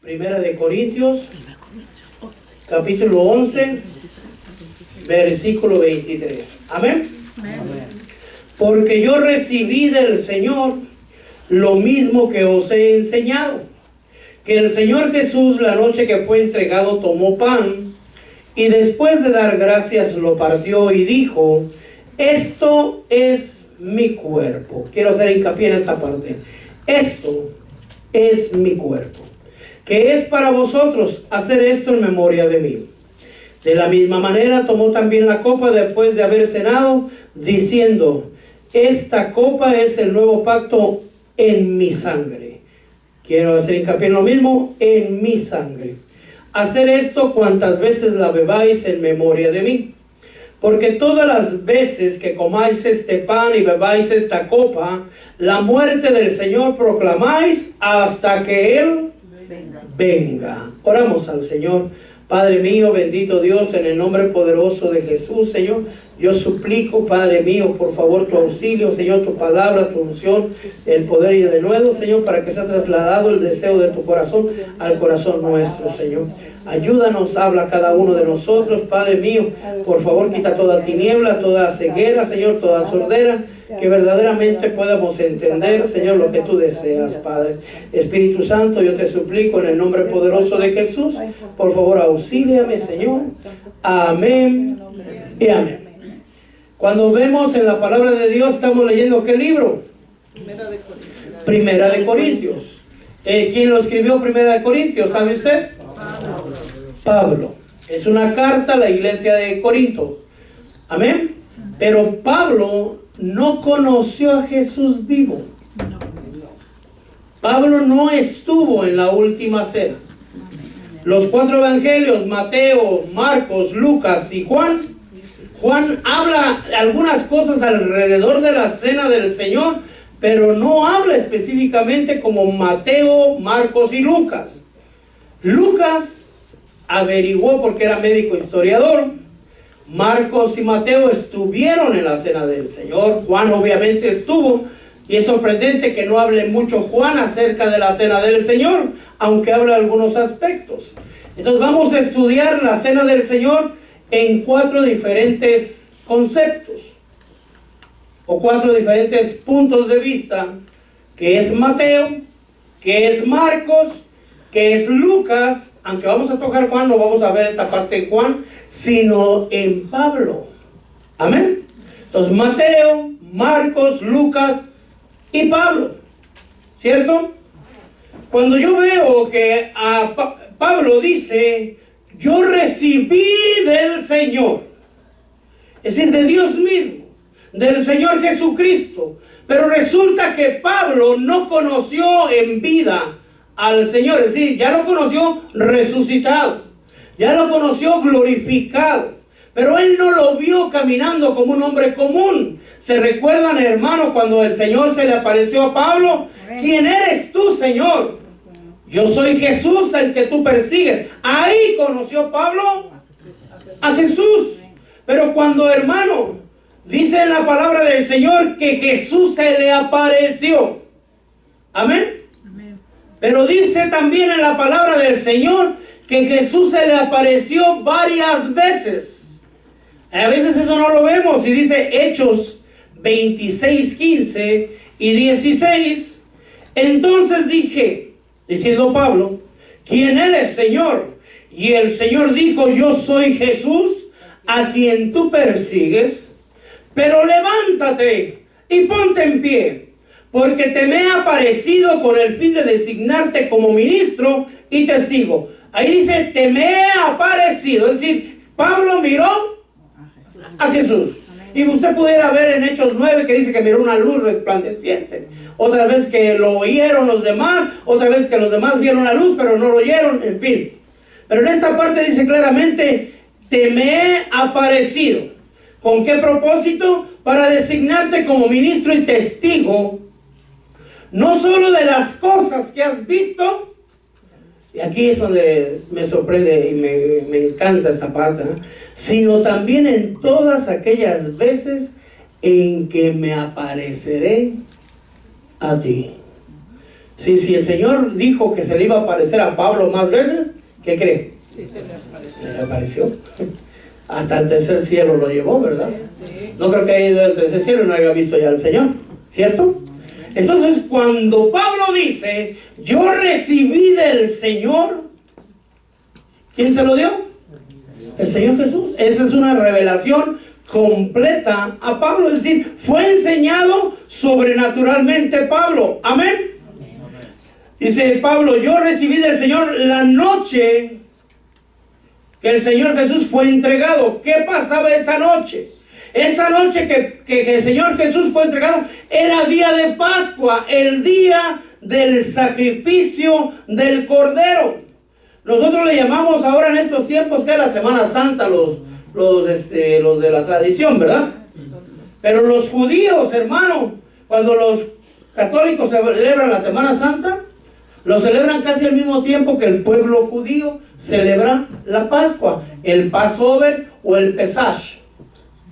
Primera de Corintios, capítulo 11, versículo 23. Amén. Porque yo recibí del Señor lo mismo que os he enseñado, que el Señor Jesús, la noche que fue entregado, tomó pan y después de dar gracias lo partió y dijo: esto es mi cuerpo. Quiero hacer hincapié en esta parte. Esto es mi cuerpo, que es para vosotros. Hacer esto en memoria de mí. De la misma manera tomó también la copa después de haber cenado, diciendo: esta copa es el nuevo pacto en mi sangre. Quiero hacer hincapié en lo mismo: en mi sangre. Hacer esto cuantas veces la bebáis en memoria de mí. Porque todas las veces que comáis este pan y bebáis esta copa, la muerte del Señor proclamáis hasta que Él venga. Oramos al Señor. Padre mío, bendito Dios, en el nombre poderoso de Jesús, Señor, yo suplico, Padre mío, por favor, tu auxilio, Señor, tu palabra, tu unción, el poder y el denuedo, Señor, para que sea trasladado el deseo de tu corazón al corazón nuestro, Señor. Ayúdanos, habla a cada uno de nosotros, Padre mío, por favor, quita toda tiniebla, toda ceguera, Señor, toda sordera, que verdaderamente podamos entender, Señor, lo que tú deseas, Padre. Espíritu Santo, yo te suplico en el nombre poderoso de Jesús, por favor, auxíliame, Señor. Amén y amén. Cuando vemos en la palabra de Dios, estamos leyendo ¿qué libro? Primera de Corintios. ¿Quién lo escribió Primera de Corintios? ¿Sabe usted? Pablo. Es una carta a la iglesia de Corinto. Amén. Pero Pablo no conoció a Jesús vivo. Pablo no estuvo en la última cena. Los 4 evangelios, Mateo, Marcos, Lucas y Juan habla algunas cosas alrededor de la cena del Señor, pero no habla específicamente como Mateo, Marcos y Lucas. Lucas averiguó porque era médico historiador. Marcos y Mateo estuvieron en la cena del Señor. Juan obviamente estuvo. Y es sorprendente que no hable mucho Juan acerca de la cena del Señor, aunque habla algunos aspectos. Entonces vamos a estudiar la cena del Señor en 4 diferentes conceptos o 4 diferentes puntos de vista, que es Mateo, que es Marcos, que es Lucas. Aunque vamos a tocar Juan, no vamos a ver esta parte en Juan, sino en Pablo. Amén. Entonces Mateo, Marcos, Lucas y Pablo, ¿cierto? Cuando yo veo que a Pablo dice: yo recibí del Señor, es decir, de Dios mismo, del Señor Jesucristo, pero resulta que Pablo no conoció en vida al Señor, es decir, ya lo conoció resucitado, ya lo conoció glorificado, pero él no lo vio caminando como un hombre común. ¿Se recuerdan, hermanos, cuando el Señor se le apareció a Pablo? ¿Quién eres tú, Señor? Yo soy Jesús, el que tú persigues. Ahí conoció Pablo a Jesús. Pero cuando, hermano, dice en la palabra del Señor que Jesús se le apareció. Amén. Pero dice también en la palabra del Señor que Jesús se le apareció varias veces. A veces eso no lo vemos. Y dice Hechos 26, 15 y 16. Entonces dije, diciendo Pablo: ¿quién eres, Señor? Y el Señor dijo: yo soy Jesús, a quien tú persigues. Pero levántate y ponte en pie, porque te me he aparecido con el fin de designarte como ministro y testigo. Ahí dice: te me he aparecido. Es decir, Pablo miró a Jesús. Y usted pudiera ver en Hechos 9 que dice que miró una luz resplandeciente. Otra vez que lo oyeron los demás. Otra vez que los demás vieron la luz pero no lo oyeron. En fin. Pero en esta parte dice claramente: te me he aparecido. ¿Con qué propósito? Para designarte como ministro y testigo, no solo de las cosas que has visto. Y aquí es donde me sorprende y me encanta esta parte, ¿eh? Sino también en todas aquellas veces en que me apareceré a ti. Si el Señor dijo que se le iba a aparecer a Pablo más veces, ¿qué cree? Sí, se le apareció. Se le apareció. Hasta el tercer cielo lo llevó, ¿verdad? Sí. No creo que haya ido al tercer cielo y no haya visto ya al Señor, ¿cierto? Entonces, cuando Pablo dice, yo recibí del Señor, ¿quién se lo dio? El Señor Jesús. Esa es una revelación completa a Pablo, es decir, fue enseñado sobrenaturalmente Pablo. Amén. Dice Pablo, yo recibí del Señor la noche que el Señor Jesús fue entregado. ¿Qué pasaba esa noche? Esa noche que el Señor Jesús fue entregado era día de Pascua, el día del sacrificio del Cordero. Nosotros le llamamos ahora en estos tiempos que es la Semana Santa, los de la tradición, ¿verdad? Pero los judíos, hermano, cuando los católicos celebran la Semana Santa, lo celebran casi al mismo tiempo que el pueblo judío celebra la Pascua, el Passover o el Pesach.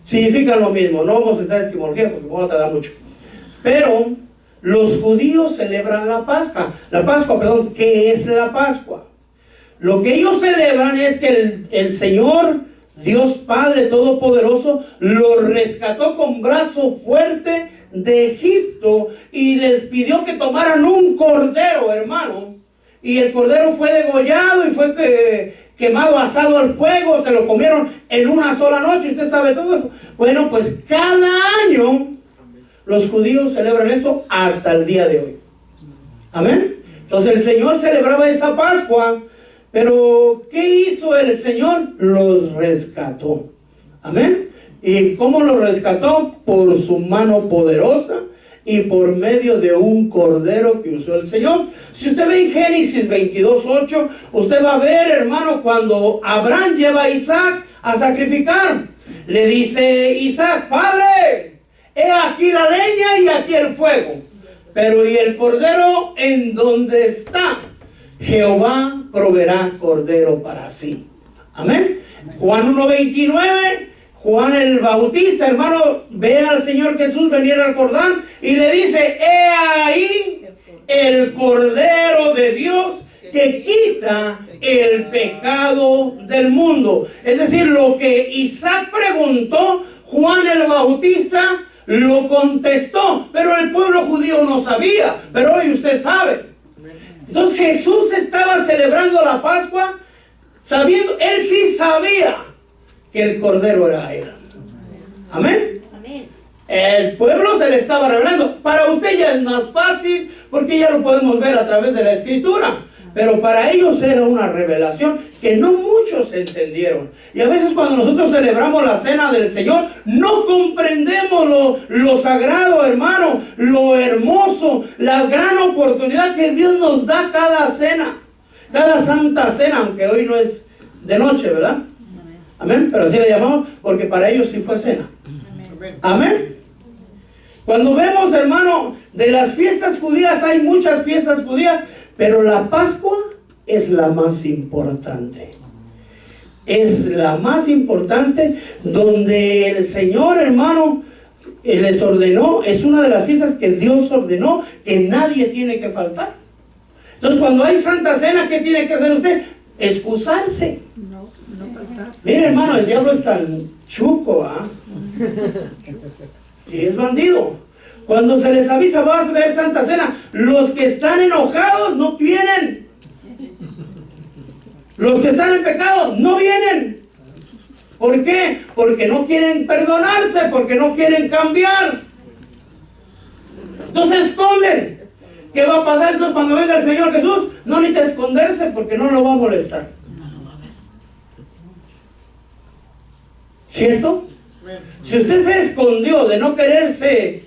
Significan lo mismo, no vamos a entrar en etimología porque vamos a tardar mucho. Pero los judíos celebran la Pascua. ¿Qué es la Pascua? Lo que ellos celebran es que el Señor, Dios Padre Todopoderoso, los rescató con brazo fuerte de Egipto y les pidió que tomaran un cordero, hermano. Y el cordero fue degollado y fue quemado, asado al fuego, se lo comieron en una sola noche. ¿Usted sabe todo eso? Bueno, pues cada año los judíos celebran eso hasta el día de hoy. Amén. Entonces el Señor celebraba esa Pascua. Pero, ¿qué hizo el Señor? Los rescató. Amén. ¿Y cómo los rescató? Por su mano poderosa y por medio de un cordero que usó el Señor. Si usted ve en Génesis 22:8, usted va a ver, hermano, cuando Abraham lleva a Isaac a sacrificar. Le dice Isaac, Padre, he aquí la leña y aquí el fuego. Pero ¿y el cordero en dónde está? Jehová proveerá cordero para sí. Amén. Juan 1:29, Juan el Bautista, hermano, ve al Señor Jesús venir al Jordán y le dice, he ahí el Cordero de Dios que quita el pecado del mundo. Es decir, lo que Isaac preguntó, Juan el Bautista lo contestó, pero el pueblo judío no sabía, pero hoy usted sabe. Entonces Jesús estaba celebrando la Pascua sabiendo, él sí sabía que el Cordero era él. Amén. Amén. El pueblo se le estaba revelando. Para usted ya es más fácil porque ya lo podemos ver a través de la Escritura. Pero para ellos era una revelación que no muchos entendieron. Y a veces cuando nosotros celebramos la cena del Señor, no comprendemos lo sagrado, hermano, lo hermoso, la gran oportunidad que Dios nos da cada cena, cada santa cena, aunque hoy no es de noche, ¿verdad? Amén. Pero así le llamamos porque para ellos sí fue cena. Amén. Cuando vemos, hermano, de las fiestas judías, hay muchas fiestas judías, pero la Pascua es la más importante. Es la más importante donde el Señor, hermano, les ordenó. Es una de las fiestas que Dios ordenó que nadie tiene que faltar. Entonces cuando hay Santa Cena, ¿qué tiene que hacer usted? Excusarse. No faltar. Mire, hermano, el diablo es tan chuco, ¿ah? Y es bandido. Cuando se les avisa, vas a ver Santa Cena, los que están enojados no vienen. Los que están en pecado no vienen. ¿Por qué? Porque no quieren perdonarse, porque no quieren cambiar. Entonces se esconden. ¿Qué va a pasar entonces cuando venga el Señor Jesús? No necesita esconderse porque no lo va a molestar. ¿Cierto? Si usted se escondió de no quererse,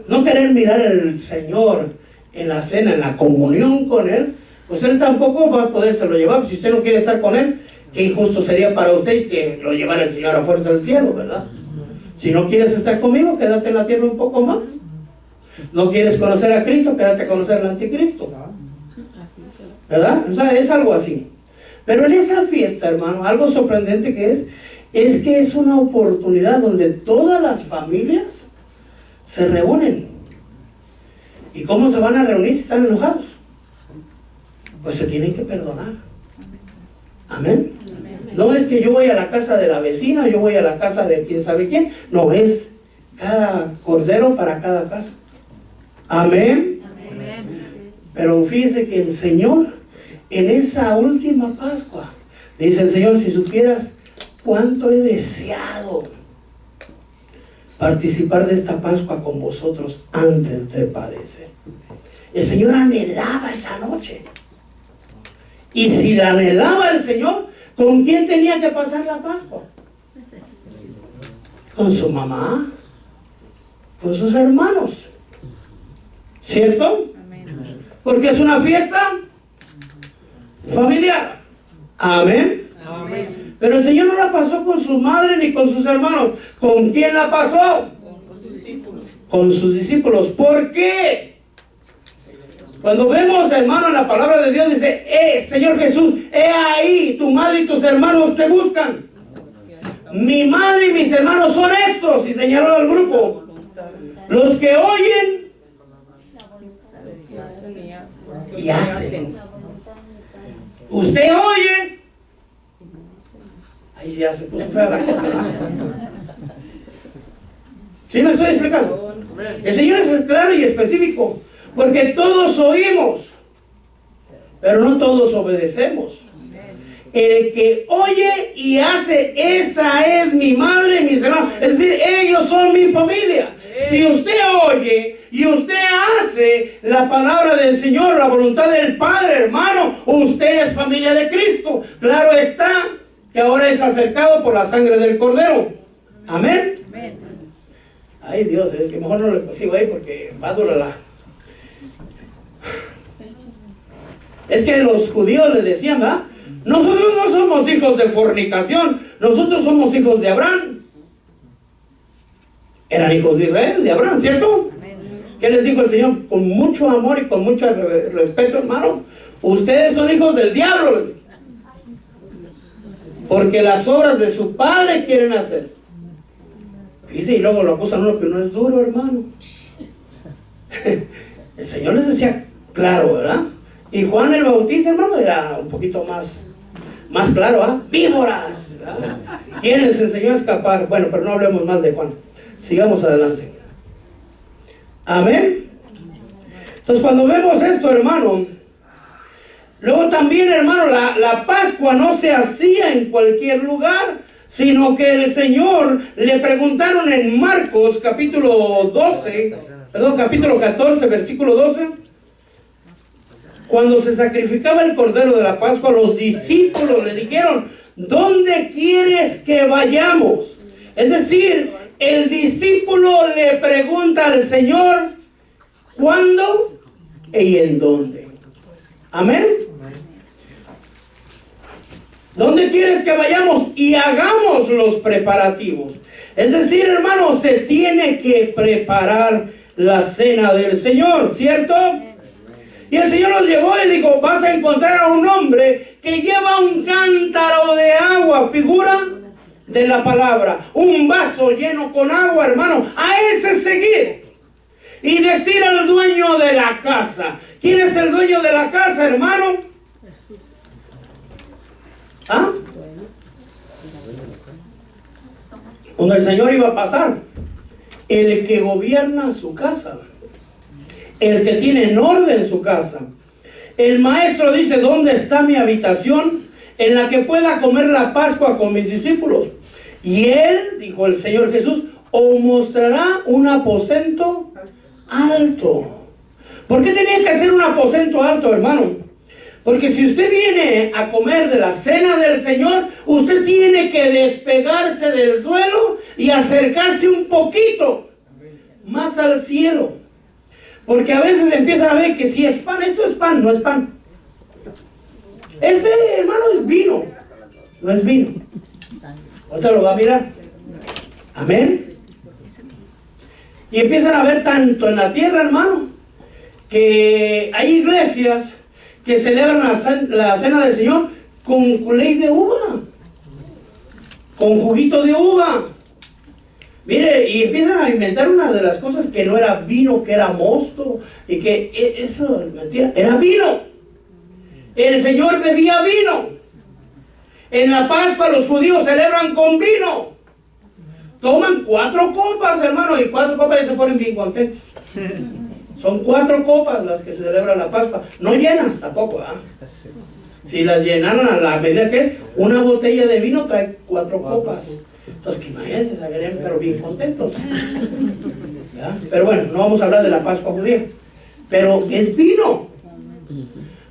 no querer mirar al Señor en la cena, en la comunión con Él, pues Él tampoco va a podérselo llevar. Si usted no quiere estar con Él, qué injusto sería para usted y que lo llevara el Señor a fuerza del cielo, ¿verdad? Si no quieres estar conmigo, quédate en la tierra un poco más. No quieres conocer a Cristo, quédate a conocer al anticristo, ¿verdad? O sea, es algo así. Pero en esa fiesta, hermano, algo sorprendente que es que es una oportunidad donde todas las familias se reúnen. Y cómo se van a reunir si están enojados? Pues se tienen que perdonar. Amén. No es que yo voy a la casa de la vecina, yo voy a la casa de quién sabe quién. No, es cada cordero para cada casa. Amén. Pero fíjese que el Señor, en esa última Pascua, dice el Señor, si supieras cuánto he deseado participar de esta Pascua con vosotros antes de padecer. El Señor anhelaba esa noche. Y si la anhelaba el Señor, ¿con quién tenía que pasar la Pascua? Con su mamá, con sus hermanos. ¿Cierto? Porque es una fiesta familiar. Amén. Amén. Pero el Señor no la pasó con su madre ni con sus hermanos. ¿Con quién la pasó? Con sus discípulos. Con sus discípulos. ¿Por qué? Cuando vemos, hermano, en la palabra de Dios dice, Señor Jesús, he ahí, tu madre y tus hermanos te buscan. Mi madre y mis hermanos son estos, y señaló al grupo. Los que oyen y hacen. Usted oye. Ahí ya se puso fea la cosa. ¿Sí me estoy explicando? El Señor es claro y específico. Porque todos oímos, pero no todos obedecemos. El que oye y hace, esa es mi madre y mis hermanos. Es decir, ellos son mi familia. Si usted oye y usted hace la palabra del Señor, la voluntad del Padre, hermano, usted es familia de Cristo. Claro está que ahora es acercado por la sangre del Cordero. Amén. Ay Dios, es que mejor no le sigo ahí porque va a durar la... Es que los judíos le decían, ¿verdad? Nosotros no somos hijos de fornicación, nosotros somos hijos de Abraham. Eran hijos de Israel, de Abraham, ¿cierto? ¿Qué les dijo el Señor? Con mucho amor y con mucho respeto, hermano. Ustedes son hijos del diablo. Porque las obras de su padre quieren hacer. Y luego lo acusan uno que no es duro, hermano. El Señor les decía, claro, ¿verdad? Y Juan el Bautista, hermano, era un poquito más claro, ¿ah? ¡Víboras! ¿Verdad? ¿Quién les enseñó a escapar? Bueno, pero no hablemos más de Juan. Sigamos adelante. Amén. Entonces, cuando vemos esto, hermano, luego también, hermano, la Pascua no se hacía en cualquier lugar, sino que el Señor le preguntaron en Marcos capítulo 14, versículo 12. Cuando se sacrificaba el cordero de la Pascua, los discípulos le dijeron, ¿dónde quieres que vayamos? Es decir, el discípulo le pregunta al Señor, ¿cuándo y en dónde? Amén. ¿Dónde quieres que vayamos? Y hagamos los preparativos. Es decir, hermano, se tiene que preparar la cena del Señor, ¿cierto? Y el Señor los llevó y dijo, vas a encontrar a un hombre que lleva un cántaro de agua, figura de la palabra, un vaso lleno con agua, hermano, a ese seguir. Y decir al dueño de la casa, ¿quién es el dueño de la casa, hermano? ¿Ah? Cuando el Señor iba a pasar, el que gobierna su casa, el que tiene en orden su casa. El maestro dice, ¿dónde está mi habitación en la que pueda comer la Pascua con mis discípulos? Y él, dijo el Señor Jesús, os mostrará un aposento alto. ¿Por qué tenía que ser un aposento alto, hermano? Porque si usted viene a comer de la cena del Señor, usted tiene que despegarse del suelo y acercarse un poquito más al cielo. Porque a veces empiezan a ver que si es pan, esto es pan, no es pan. Este, hermano, es vino, no es vino. Ahorita lo va a mirar. Amén. Y empiezan a ver tanto en la tierra, hermano, que hay iglesias que celebran la cena del Señor con culé de uva, con juguito de uva. Mire, y empiezan a inventar una de las cosas que no era vino, que era mosto, y que eso es mentira, era vino. El Señor bebía vino. En la Pascua los judíos celebran con vino. Toman 4 copas, hermano, y 4 copas ya se ponen bien contentos. Son 4 copas las que se celebran la Pascua. No llenas tampoco, ¿eh? Si las llenaran a la medida que es, una botella de vino trae 4 copas. Entonces, que imagínense, se verían pero bien contentos. ¿Ya? Pero bueno, no vamos a hablar de la Pascua judía. Pero es vino.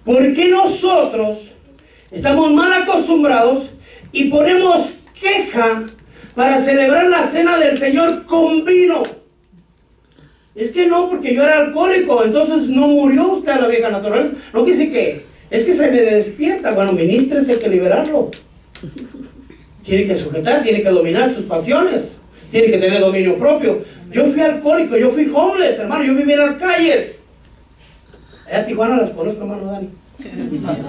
¿Por qué nosotros estamos mal acostumbrados y ponemos queja para celebrar la cena del Señor con vino? Es que no, porque yo era alcohólico, entonces no murió usted a la vieja naturaleza. No quiere decir que, es que se me despierta. Bueno, ministres, hay que liberarlo. Tiene que sujetar, tiene que dominar sus pasiones, tiene que tener dominio propio. Yo fui alcohólico, yo fui homeless, hermano, yo viví en las calles. Allá en Tijuana las conozco, hermano Dani.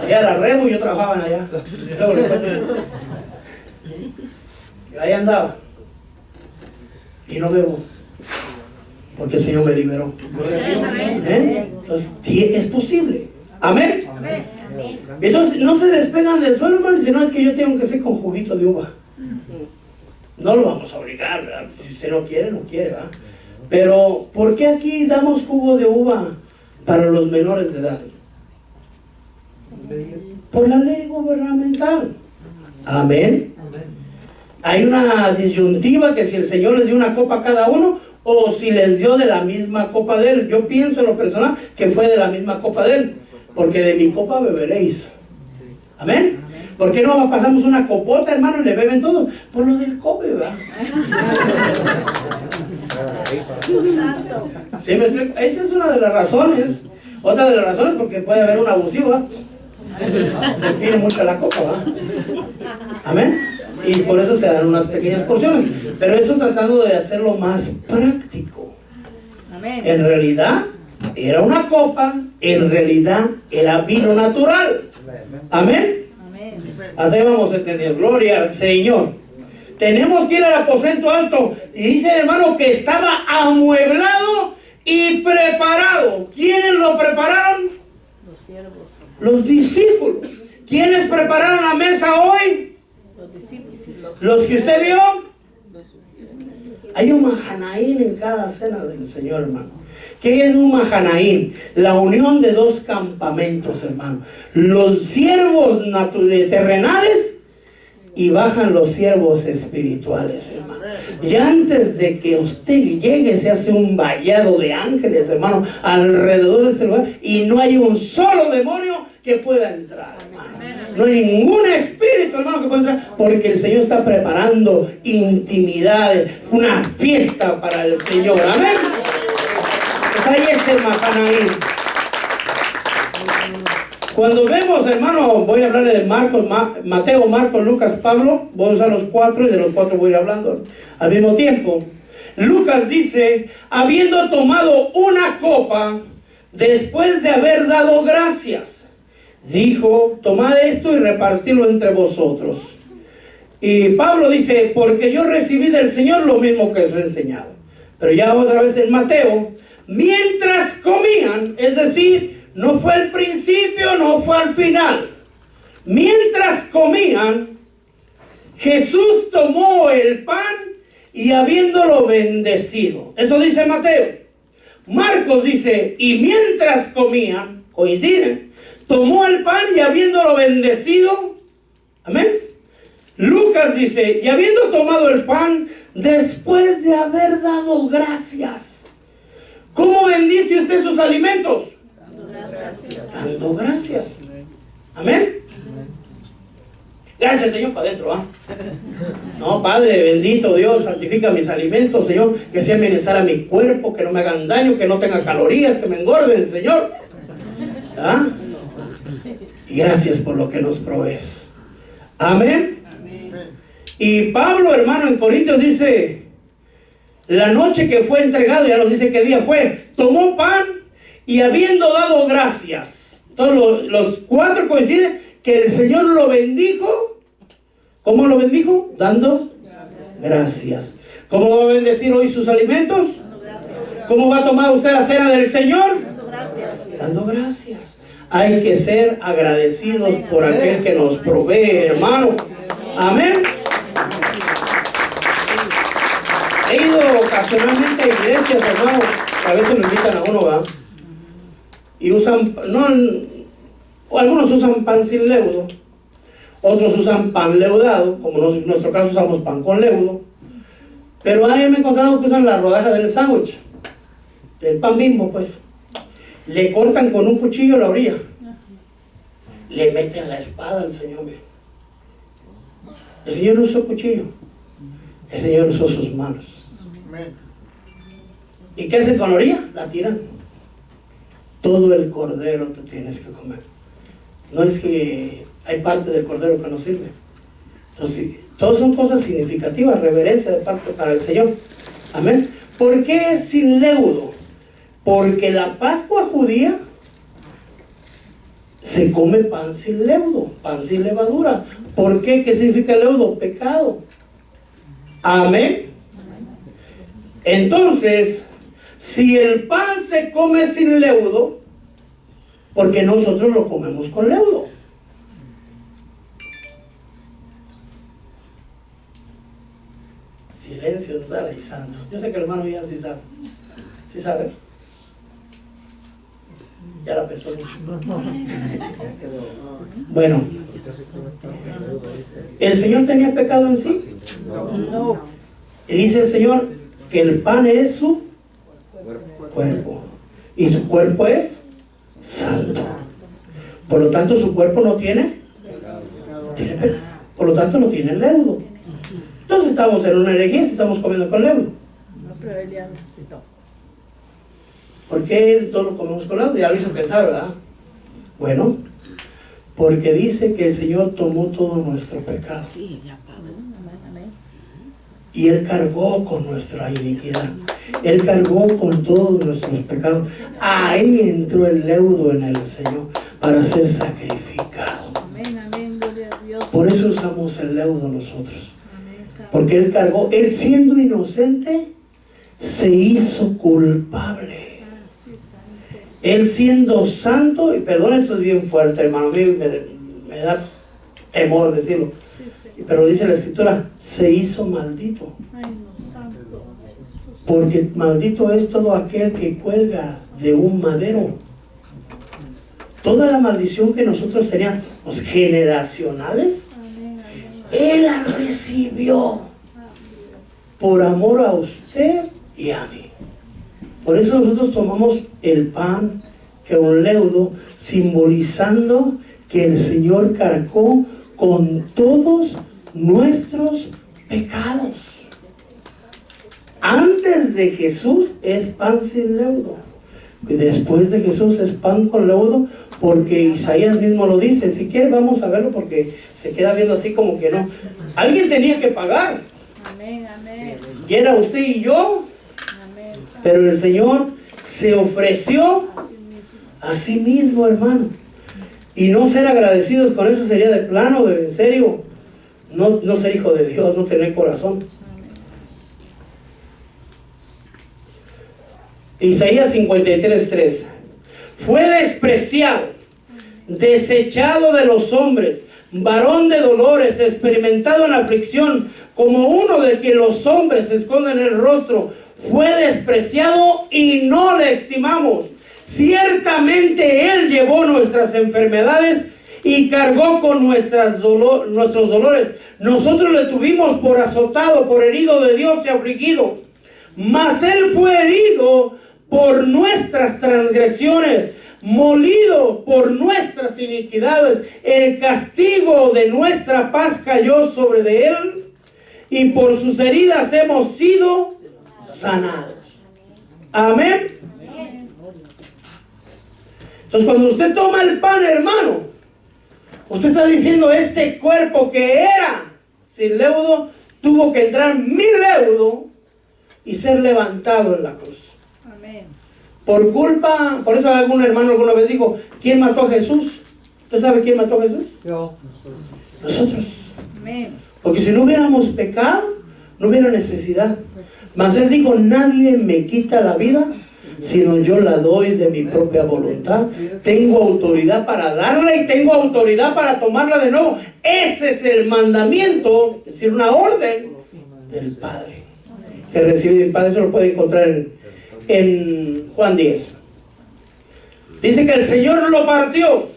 Allá en la Rebo yo trabajaba en allá. Luego le cuento. Ahí andaba. Y no bebo. Porque el Señor me liberó. ¿Eh? Entonces, es posible. Amén. Entonces, no se despegan del suelo, hermano. Si no, es que yo tengo que ser con juguito de uva. No lo vamos a obligar, ¿verdad? Si usted no quiere, no quiere, ¿verdad? Pero, ¿por qué aquí damos jugo de uva para los menores de edad? Por la ley gubernamental. Amén. Hay una disyuntiva que si el Señor les dio una copa a cada uno o si les dio de la misma copa de Él. Yo pienso en lo personal que fue de la misma copa de Él, porque de mi copa beberéis. Amén. ¿Por qué no pasamos una copota, hermano, y le beben todo? Por lo del COVID, ¿verdad? ¿Sí me explico? Esa es una de las razones. Otra de las razones porque puede haber un abusivo, ¿verdad? Se pide mucho la copa, ¿verdad? Amén. Y por eso se dan unas pequeñas porciones. Pero eso tratando de hacerlo más práctico. Amén. En realidad era una copa, en realidad era vino natural. Amén. Amén. Hasta ahí vamos a entender. Gloria al Señor. Tenemos que ir al aposento alto. Y dice, hermano, que estaba amueblado y preparado. ¿Quiénes lo prepararon? Los siervos. Los discípulos. ¿Quiénes prepararon la mesa hoy? Los discípulos. ¿Los que usted vio? Hay un Mahanaín en cada cena del Señor, hermano. ¿Qué es un Mahanaín? La unión de 2 campamentos, hermano. Los siervos terrenales y bajan los siervos espirituales, hermano. Y antes de que usted llegue, se hace un vallado de ángeles, hermano, alrededor de este lugar, y no hay un solo demonio que pueda entrar, hermano. No hay ningún espíritu, hermano, que pueda entrar, porque el Señor está preparando intimidades, una fiesta para el Señor. Amén. Pues ahí es el Mahanaín. Cuando vemos, hermano, voy a hablarle de Marcos, Mateo, Marcos, Lucas, Pablo. Voy a usar los 4 y de los 4 voy a ir hablando al mismo tiempo. Lucas dice, habiendo tomado una copa, después de haber dado gracias, dijo, tomad esto y repartidlo entre vosotros. Y Pablo dice, porque yo recibí del Señor lo mismo que os he enseñado. Pero ya otra vez en Mateo, mientras comían, es decir, no fue al principio, no fue al final. Mientras comían, Jesús tomó el pan y habiéndolo bendecido. Eso dice Mateo. Marcos dice, y mientras comían, coinciden, tomó el pan y habiéndolo bendecido. Amén. Lucas dice, y habiendo tomado el pan, después de haber dado gracias. ¿Cómo bendice usted sus alimentos? Dando gracias. Amén. Gracias, Señor, para adentro, ¿ah? No, Padre, bendito Dios, santifica mis alimentos, Señor, que sea bienestar a mi cuerpo, que no me hagan daño, que no tenga calorías, que me engorden, Señor. ¿Ah? Y gracias por lo que nos provees. Amén. Y Pablo, hermano, en Corintios dice, la noche que fue entregado, ya nos dice qué día fue, tomó pan y habiendo dado gracias. Todos los 4 coinciden que el Señor lo bendijo. ¿Cómo lo bendijo? Dando gracias. ¿Cómo va a bendecir hoy sus alimentos? Dando gracias. ¿Cómo va a tomar usted la cena del Señor? Dando gracias. Dando gracias. Hay que ser agradecidos por aquel que nos provee, hermano. Amén. He ido ocasionalmente a iglesias, hermano, que a veces lo invitan a uno, ¿va? Y usan, no, algunos usan pan sin leudo, otros usan pan leudado, como en nuestro caso usamos pan con leudo. Pero ahí me he encontrado que usan la rodaja del sándwich, del pan Bimbo, pues. Le cortan con un cuchillo la orilla, le meten la espada al Señor. El Señor no usó cuchillo, el Señor usó sus manos. ¿Y qué hacen con la orilla? La tiran. Todo el cordero te tienes que comer. No es que hay parte del cordero que no sirve. Entonces, todas son cosas significativas, reverencia de parte para el Señor. Amén. ¿Por qué es sin leudo? Porque la Pascua judía se come pan sin leudo, pan sin levadura. ¿Por qué? ¿Qué significa leudo? Pecado. Amén. Entonces, si el pan se come sin leudo, ¿por qué nosotros lo comemos con leudo? Silencio total y santo. Yo sé que el hermano Ian sí sabe. ¿Sí sabe? Ya la pensó mucho. Bueno, ¿el Señor tenía pecado en sí? No. Y dice el Señor que el pan es su cuerpo. Y su cuerpo es santo. Por lo tanto, su cuerpo no tiene pecado. Por lo tanto, no tiene leudo. Entonces estamos en una herejía si estamos comiendo con leudo. No, pero él ya necesitó. ¿Por qué todos lo comemos con leudo? Ya lo hizo pensar, ¿verdad? Bueno, porque dice que el Señor tomó todo nuestro pecado. Amén. Y Él cargó con nuestra iniquidad. Él cargó con todos nuestros pecados. Ahí entró el leudo en el Señor para ser sacrificado. Amén. Gloria a Dios. Por eso usamos el leudo nosotros. Amén. Porque Él cargó, Él siendo inocente, se hizo culpable. Él siendo santo, y perdón, esto es bien fuerte, hermano, a mí me da temor decirlo. Pero dice la Escritura, se hizo maldito. Ay, no, santo. Porque maldito es todo aquel que cuelga de un madero. Toda la maldición que nosotros teníamos generacionales, Él la recibió por amor a usted y a mí. Por eso nosotros tomamos el pan que un leudo, simbolizando que el Señor cargó con todos nuestros pecados. Antes de Jesús es pan sin leudo. Y después de Jesús es pan con leudo, porque Isaías mismo lo dice. Si quiere vamos a verlo porque se queda viendo así como que no. Alguien tenía que pagar. Amén. Y era usted y yo. Amén. Pero el Señor se ofreció a sí mismo, hermano. Y no ser agradecidos con eso sería de plano, de en serio, no ser hijo de Dios, no tener corazón. Isaías 53:3. Fue despreciado, desechado de los hombres, varón de dolores, experimentado en aflicción, como uno de quien los hombres esconden el rostro. Fue despreciado y no le estimamos. Ciertamente Él llevó nuestras enfermedades y cargó con nuestros dolores. Nosotros le tuvimos por azotado, por herido de Dios y afligido. Mas Él fue herido por nuestras transgresiones, molido por nuestras iniquidades. El castigo de nuestra paz cayó sobre de Él, y por sus heridas hemos sido sanados. Amén. Entonces, cuando usted toma el pan, hermano, usted está diciendo: este cuerpo que era sin leudo tuvo que entrar mi leudo y ser levantado en la cruz. Amén. Por culpa, por eso algún hermano alguna vez dijo: ¿quién mató a Jesús? ¿Usted sabe quién mató a Jesús? Yo. Nosotros. Amén. Porque si no hubiéramos pecado, no hubiera necesidad. Mas Él dijo, nadie me quita la vida, sino yo la doy de mi propia voluntad. Tengo autoridad para darla y tengo autoridad para tomarla de nuevo. Ese es el mandamiento, es decir, una orden del Padre que recibe el Padre. Eso lo puede encontrar en Juan 10. Dice que el Señor lo partió.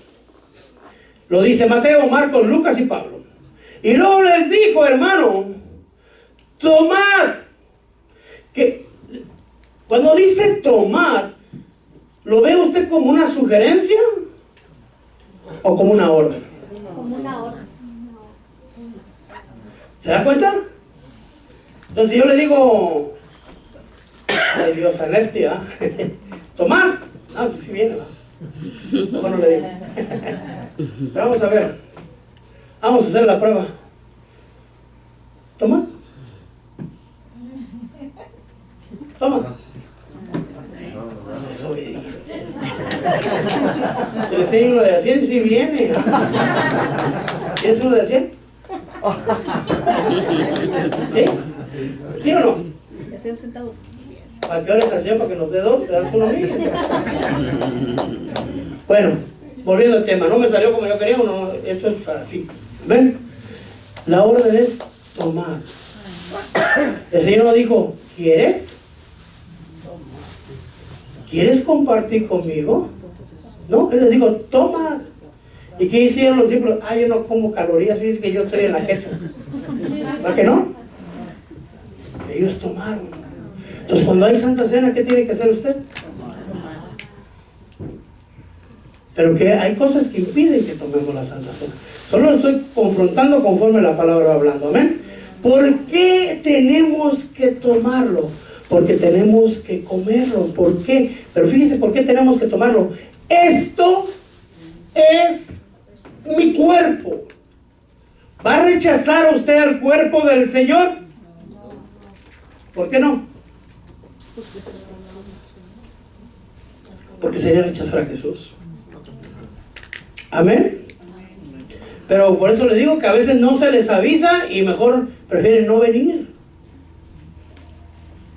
Lo dice Mateo, Marcos, Lucas y Pablo. Y luego les dijo, hermano, tomad. Que cuando dice tomad, ¿lo ve usted como una sugerencia o como una orden? Como una orden. ¿Se da cuenta? Entonces yo le digo, ay Dios, a Nefti, ¿ah? Tomad. No, pues sí viene, ¿va? Mejor no le digo. Pero vamos a ver. Vamos a hacer la prueba. Toma. Toma. Desobediente. Si le enseño uno de a 100, sí viene. ¿Quieres uno de a 100? ¿Sí? ¿Sí o no? De 100 centavos. ¿Para qué hora es así? Para que nos dé dos, te das uno mismo. Bueno, volviendo al tema, no me salió como yo quería, no, esto es así. ¿Ven? La orden es tomar. El Señor nos dijo, ¿quieres? ¿Quieres compartir conmigo? No, Él les dijo, toma. ¿Y qué hicieron los discípulos? Ah, yo no como calorías, fíjense que yo estoy en la keto. ¿Verdad que no? Ellos tomaron. Entonces, cuando hay Santa Cena, ¿qué tiene que hacer usted? Pero que hay cosas que impiden que tomemos la Santa Cena. Solo lo estoy confrontando conforme la palabra va hablando. Amén. ¿Por qué tenemos que tomarlo? Porque tenemos que comerlo. ¿Por qué? Pero fíjese por qué tenemos que tomarlo. Esto es mi cuerpo. ¿Va a rechazar usted al cuerpo del Señor? ¿Por qué no? Porque sería rechazar a Jesús. Amén. Pero por eso les digo que a veces no se les avisa y mejor prefieren no venir.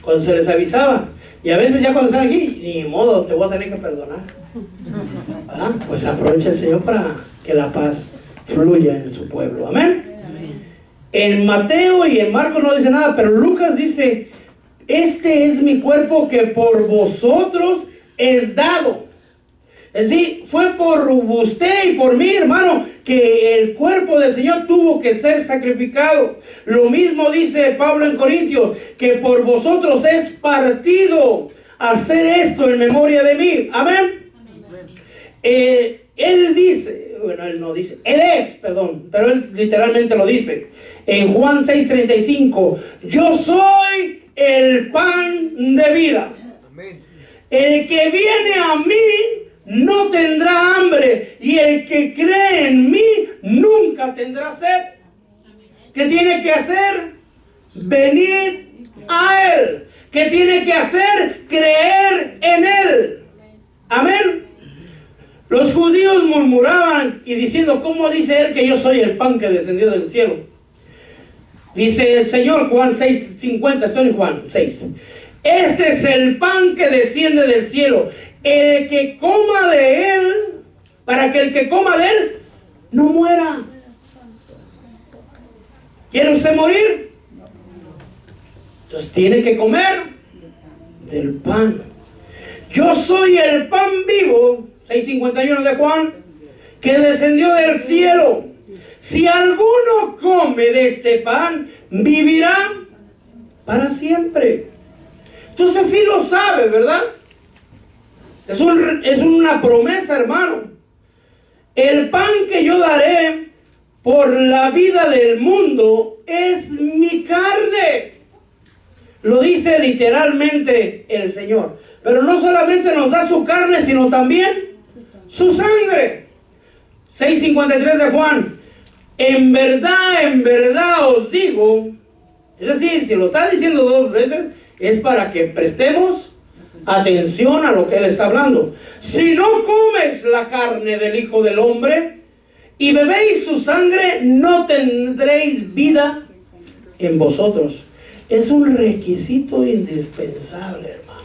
Cuando se les avisaba. Y a veces ya cuando están aquí, ni modo, te voy a tener que perdonar. ¿Ah? Pues aprovecha el Señor para que la paz fluya en su pueblo. Amén. En Mateo y en Marcos no dice nada, pero Lucas dice, este es mi cuerpo que por vosotros es dado. Es decir, fue por usted y por mí, hermano, que el cuerpo del Señor tuvo que ser sacrificado. Lo mismo dice Pablo en Corintios, que por vosotros es partido hacer esto en memoria de mí. Amén. Él dice, bueno, él no dice, él es, perdón, pero él literalmente lo dice. En Juan 6:35, yo soy el pan de vida. El que viene a mí no tendrá hambre, y el que cree en mí nunca tendrá sed. ¿Qué tiene que hacer? Venid a Él. ¿Qué tiene que hacer? Creer en Él. Amén. Los judíos murmuraban y diciendo, ¿cómo dice Él que yo soy el pan que descendió del cielo? Dice el Señor, Juan 6:50, estoy en Juan 6. Este es el pan que desciende del cielo. El que coma de él, para que el que coma de él no muera. ¿Quiere usted morir? Entonces tiene que comer del pan. Yo soy el pan vivo, 6:51 de Juan, que descendió del cielo. Si alguno come de este pan, vivirá para siempre. Entonces sí lo sabe, ¿verdad? Es una promesa, hermano. El pan que yo daré por la vida del mundo es mi carne. Lo dice literalmente el Señor. Pero no solamente nos da su carne, sino también su sangre. 6:53 de Juan. En verdad os digo. Es decir, si lo está diciendo dos veces, es para que prestemos atención a lo que Él está hablando. Si no comes la carne del Hijo del Hombre y bebéis su sangre, no tendréis vida en vosotros. Es un requisito indispensable, hermano.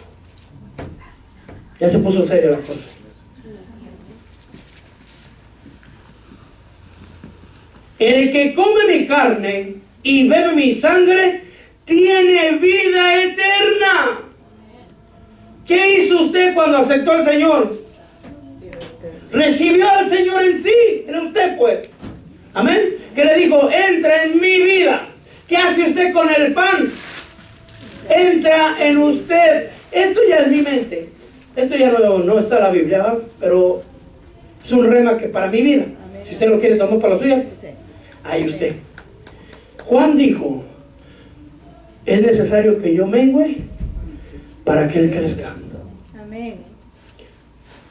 Ya se puso seria la cosa. El que come mi carne y bebe mi sangre tiene vida eterna. ¿Qué hizo usted cuando aceptó al Señor? Recibió al Señor en sí, en usted pues. Amén. Que le dijo, entra en mi vida. ¿Qué hace usted con el pan? Entra en usted. Esto ya es mi mente. Esto ya no está en la Biblia, ¿verdad? Pero es un rema que para mi vida. Si usted lo quiere tomar para la suya, ahí usted. Juan dijo, es necesario que yo mengüe para que Él crezca. Amén.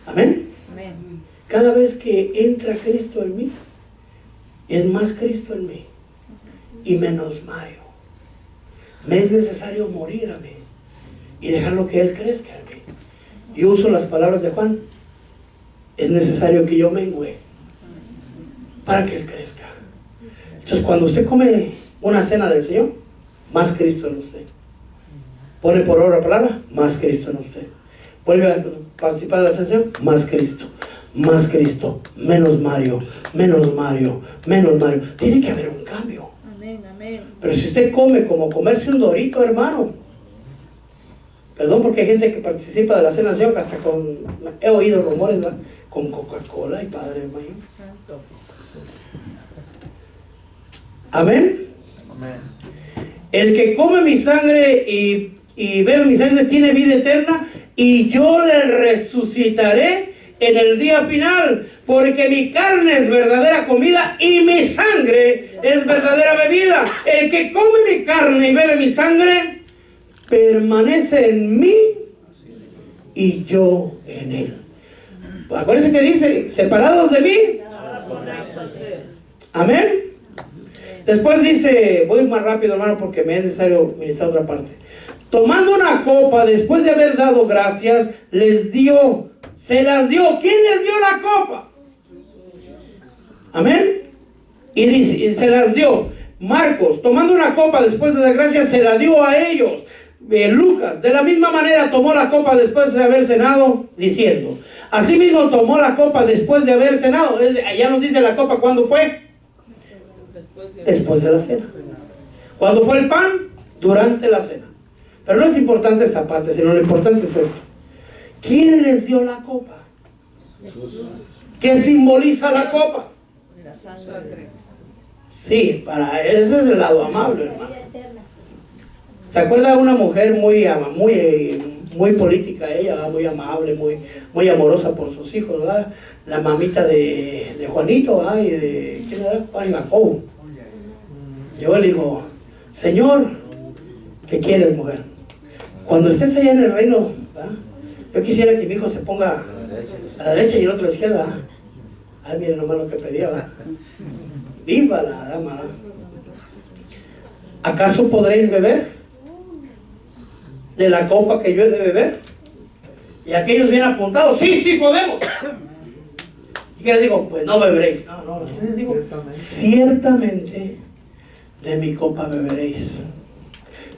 Amén. Amén. Cada vez que entra Cristo en mí, es más Cristo en mí y menos Mario. Me es necesario morir a mí y dejarlo que Él crezca en mí. Yo uso las palabras de Juan. Es necesario que yo mengüe para que Él crezca. Entonces, cuando usted come una cena del Señor, más Cristo en usted. Pone por obra la palabra, más Cristo en usted. Vuelve a participar de la sesión, más Cristo, menos Mario, menos Mario, menos Mario. Tiene que haber un cambio. Amén, amén. Pero si usted come como comerse un dorito, hermano, perdón porque hay gente que participa de la cena del Señor, hasta con, he oído rumores, ¿verdad? Con Coca-Cola y Padre mío. Amén. Amén. El que come mi sangre y bebe mi sangre tiene vida eterna, y yo le resucitaré en el día final, porque mi carne es verdadera comida y mi sangre es verdadera bebida. El que come mi carne y bebe mi sangre permanece en mí y yo en él. Acuérdense que dice, separados de mí. Amén. Después dice, voy más rápido, hermano, porque me es necesario ministrar otra parte. Tomando una copa, después de haber dado gracias, se las dio. ¿Quién les dio la copa? Amén. Y dice, y se las dio. Marcos, tomando una copa después de dar gracias, se la dio a ellos. Lucas, de la misma manera, tomó la copa después de haber cenado, diciendo, asimismo tomó la copa después de haber cenado. Allá nos dice la copa, ¿cuándo fue? Después de la cena. ¿Cuándo fue el pan? Durante la cena. Pero no es importante esta parte, sino lo importante es esto. ¿Quién les dio la copa? ¿Qué simboliza la copa? La sangre. Sí, para ese es el lado amable, hermano. ¿Se acuerda de una mujer muy política, ella, muy amable, muy amorosa por sus hijos, ¿verdad? La mamita de Juanito, ¿verdad? Y de, ¿quién era? Juan y Jacobo. Llegó y le dijo, Señor, ¿qué quieres, mujer? Cuando estés allá en el reino, ¿verdad? Yo quisiera que mi hijo se ponga a la derecha y el otro a la izquierda. ¿Verdad? Ay, miren nomás lo que pedía, ¿verdad? Viva la dama, ¿verdad? ¿Acaso podréis beber de la copa que yo he de beber? Y aquellos bien apuntados, sí podemos. ¿Y qué les digo? Pues no beberéis. No, les digo, ciertamente de mi copa beberéis.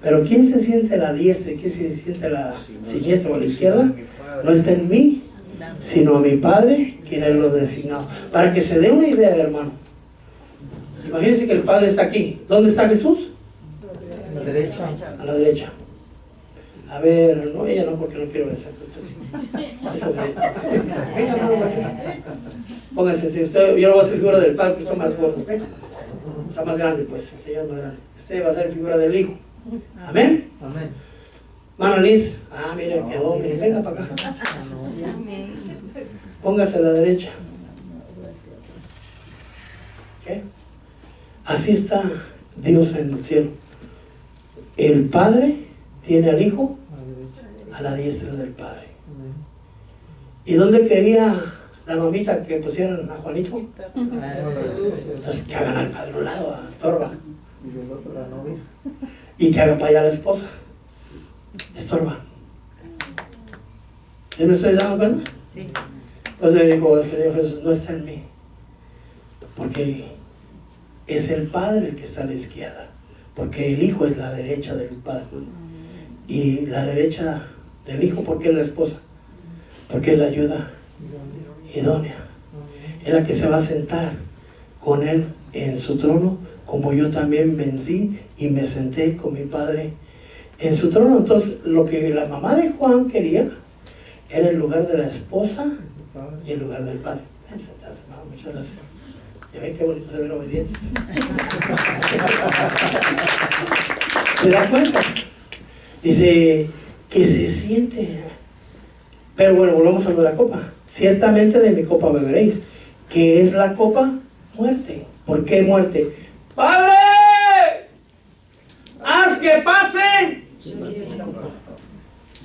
Pero ¿quién se siente a la diestra y quién se siente a la siniestra o a la izquierda? No está en mí, sino a mi Padre, quien es lo designado. Para que se dé una idea, hermano. Imagínense que el Padre está aquí. ¿Dónde está Jesús? A la derecha. A la derecha. A ver, no, ella no, porque no quiero besar. Eso, venga, hermano, póngase, si usted, yo le voy a hacer figura del Padre, porque está más gordo. Está más grande, pues, el Señor es más grande. Usted va a ser figura del Hijo. Amén. Amén. Mano Liz, mire, quedó, mire, venga para acá. Póngase a la derecha. ¿Qué? Así está Dios en el cielo. El Padre tiene al Hijo a la diestra del Padre. ¿Y dónde quería la mamita que pusieran a Juanito? Entonces que hagan al Padre a un lado, a estorba. Y el otro la novia. Y que haga para allá la esposa. Estorba. ¿Sí me estoy dando cuenta? Sí. Entonces dijo el Señor Jesús, no está en mí, porque es el Padre el que está a la izquierda. porque el hijo es la derecha del padre. Y la derecha del hijo, ¿por qué es la esposa? Porque es la ayuda idónea. Es la que se va a sentar con él en su trono, como yo también vencí y me senté con mi padre en su trono. Entonces, lo que la mamá de Juan quería era el lugar de la esposa y el lugar del padre. Ven, sentarse, hermano, muchas gracias. Ya ven qué bonito se ven obedientes. ¿Se da cuenta? Dice que se siente. Pero bueno, volvamos a lo de la copa. Ciertamente de mi copa beberéis. ¿Qué es la copa? Muerte. ¿Por qué muerte? ¡Padre! ¡Haz que pase!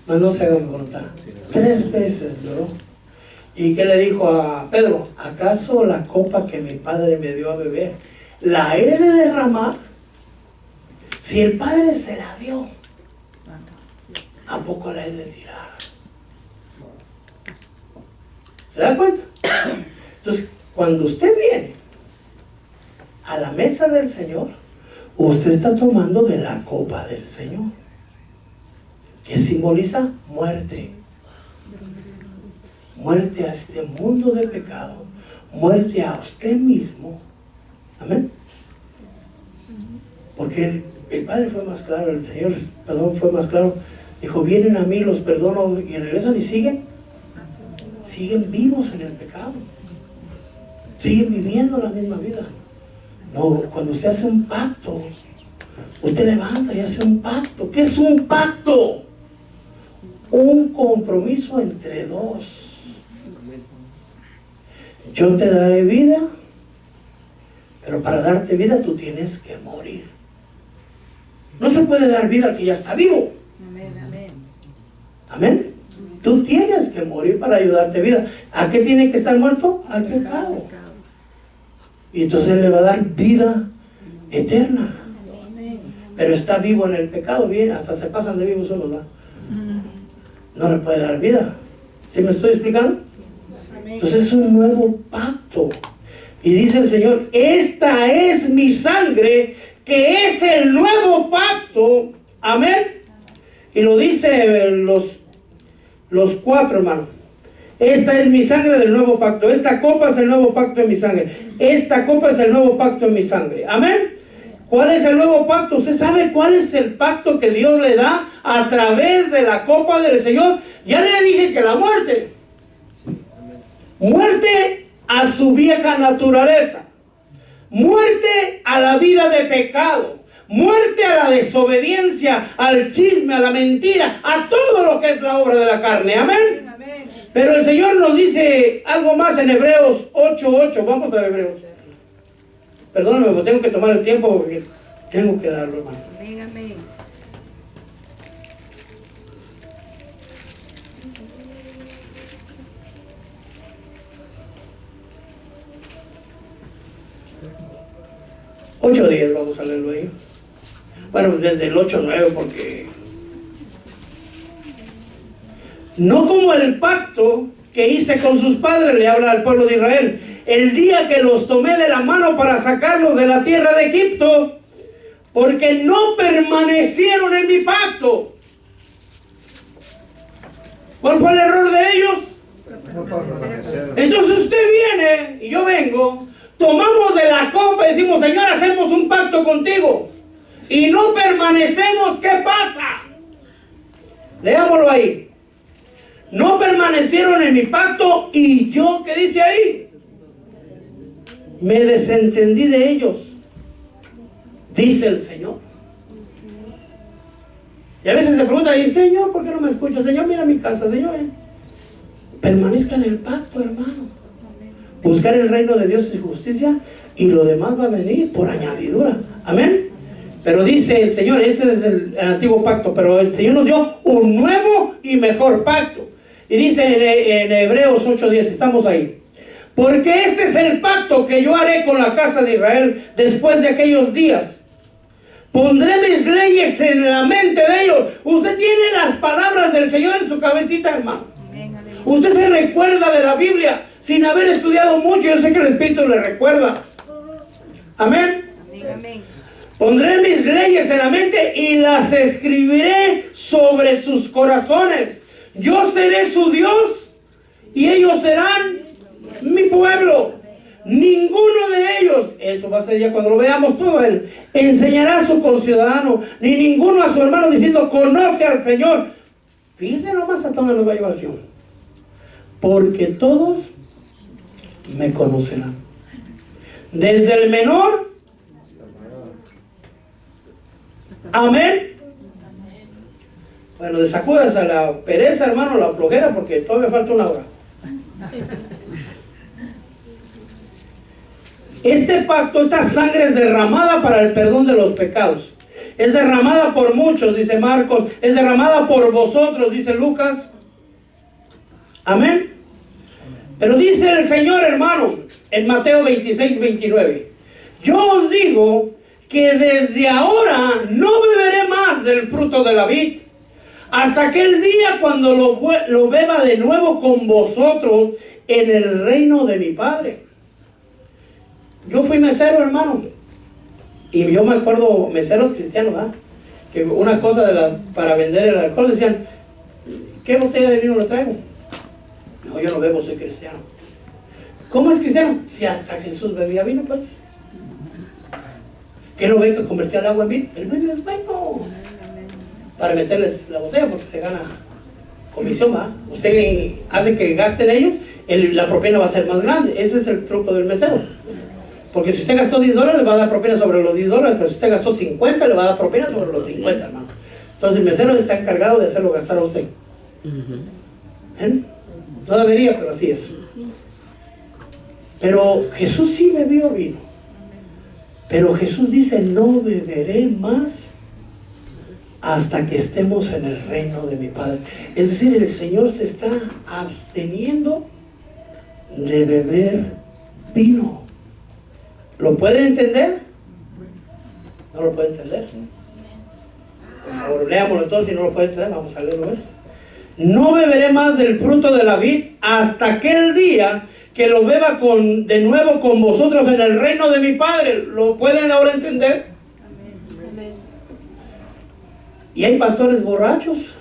Mas no se haga mi voluntad. 3 veces lloró. ¿Y qué le dijo a Pedro? ¿Acaso la copa que mi padre me dio a beber la he de derramar? Si el padre se la dio, ¿a poco la he de tirar? ¿Se da cuenta? Entonces, cuando usted viene a la mesa del Señor, usted está tomando de la copa del Señor, que simboliza muerte. Muerte a este mundo de pecado, muerte a usted mismo. Amén. Porque el Padre fue más claro, el Señor, perdón, fue más claro. Dijo, vienen a mí, los perdono, y regresan y siguen vivos en el pecado. Siguen viviendo la misma vida. No, cuando usted hace un pacto, usted levanta y hace un pacto. ¿Qué es un pacto? Un compromiso entre dos. Yo te daré vida, pero para darte vida tú tienes que morir. No se puede dar vida al que ya está vivo. Amén, amén. Amén. Tú tienes que morir para ayudarte vida. ¿A qué tiene que estar muerto? Al pecado. Y entonces Él le va a dar vida eterna. Pero está vivo en el pecado, bien, hasta se pasan de vivos unos, ¿verdad? No le puede dar vida. ¿Sí me estoy explicando? Entonces es un nuevo pacto. Y dice el Señor, esta es mi sangre, que es el nuevo pacto. Amén. Y lo dice los 4, hermanos. Esta es mi sangre del nuevo pacto. Esta copa es el nuevo pacto en mi sangre. Esta copa es el nuevo pacto en mi sangre. Amén. ¿Cuál es el nuevo pacto? ¿Usted sabe cuál es el pacto que Dios le da a través de la copa del Señor? Ya le dije que la muerte. Muerte a su vieja naturaleza. Muerte a la vida de pecado. Muerte a la desobediencia, al chisme, a la mentira, a todo lo que es la obra de la carne. Amén. Pero el Señor nos dice algo más en Hebreos 8:8. Vamos a Hebreos. Perdóname, pero tengo que tomar el tiempo porque tengo que darlo, hermano. Amén, amén. Ocho días vamos a leerlo ahí. Bueno, desde el 8:9 porque no como el pacto que hice con sus padres, le habla al pueblo de Israel, el día que los tomé de la mano para sacarlos de la tierra de Egipto, porque no permanecieron en mi pacto. ¿Cuál fue el error de ellos? Entonces usted viene y yo vengo, tomamos de la copa y decimos, Señor, hacemos un pacto contigo y no permanecemos. ¿Qué pasa? Leámoslo ahí. No permanecieron en mi pacto y yo, ¿qué dice ahí? Me desentendí de ellos, dice el Señor. Y a veces se pregunta, Señor, ¿por qué no me escucha? Señor, mira mi casa, Señor. Permanezca en el pacto, hermano. Buscar el reino de Dios y su justicia, y lo demás va a venir por añadidura. Amén. Pero dice el Señor, ese es el antiguo pacto, pero el Señor nos dio un nuevo y mejor pacto. Y dice en Hebreos 8:10, estamos ahí. Porque este es el pacto que yo haré con la casa de Israel después de aquellos días. Pondré mis leyes en la mente de ellos. Usted tiene las palabras del Señor en su cabecita, hermano. Usted se recuerda de la Biblia sin haber estudiado mucho. Yo sé que el Espíritu le recuerda. Amén. Amén, amén. Pondré mis leyes en la mente y las escribiré sobre sus corazones. Yo seré su Dios y ellos serán mi pueblo. Ninguno de ellos, eso va a ser ya cuando lo veamos todo, él enseñará a su conciudadano, ni ninguno a su hermano diciendo, conoce al Señor. Fíjense nomás hasta dónde nos va a llevar el Señor. Porque todos me conocerán. Desde el menor. Amén. Bueno, desacudas a la pereza, hermano, la flojera, porque todavía falta una hora. Este pacto, esta sangre es derramada para el perdón de los pecados. Es derramada por muchos, dice Marcos. Es derramada por vosotros, dice Lucas. Amén. Pero dice el Señor, hermano, en Mateo 26, 29. Yo os digo que desde ahora no beberé más del fruto de la vid, hasta aquel día cuando lo beba de nuevo con vosotros en el reino de mi Padre. Yo fui mesero, hermano, y yo me acuerdo, meseros cristianos, ¿verdad? Que una cosa para vender el alcohol decían, ¿qué botella de vino le traigo? No, yo no bebo, soy cristiano. ¿Cómo es cristiano? Si hasta Jesús bebía vino, pues. ¿Qué no ve que convirtió el agua en vino? El vino es bueno. Para meterles la botella, porque se gana comisión, ¿va? Usted hace que gasten ellos, la propina va a ser más grande. Ese es el truco del mesero. Porque si usted gastó $10, le va a dar propina sobre los $10, pero si usted gastó 50, le va a dar propina sobre los 50, hermano. Entonces el mesero está encargado de hacerlo gastar a usted. ¿Eh? No debería, pero así es. Pero Jesús sí bebió vino. Pero Jesús dice, no beberé más hasta que estemos en el reino de mi Padre. Es decir, el Señor se está absteniendo de beber vino. ¿Lo puede entender? ¿No lo puede entender? Por favor, leámoslo entonces. Si no lo puede entender, vamos a leerlo. ¿Ves? No beberé más del fruto de la vid hasta aquel día que lo beba de nuevo con vosotros en el reino de mi Padre. ¿Lo pueden ahora entender? Amén. Y hay pastores borrachos,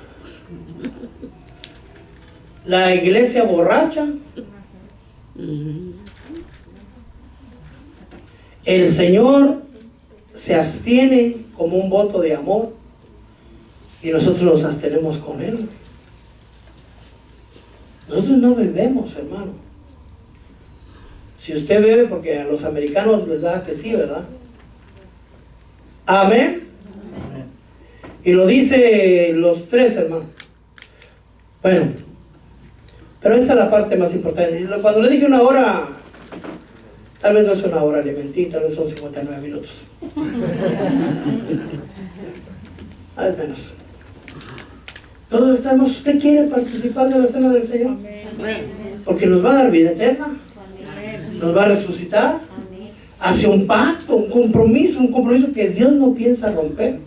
la iglesia borracha. El Señor se abstiene como un voto de amor y nosotros nos abstenemos con Él. Nosotros no bebemos, hermano. Si usted bebe, porque a los americanos les da que sí, ¿verdad? Amén. Amén. Y lo dice los tres, hermano. Bueno, pero esa es la parte más importante. Cuando le dije una hora, tal vez no es una hora, le mentí, tal vez son 59 minutos. Al menos. Todos estamos, ¿usted quiere participar de la cena del Señor? Amén. Porque nos va a dar vida eterna. Amén. Nos va a resucitar. Amén. Hace un pacto, un compromiso que Dios no piensa romper.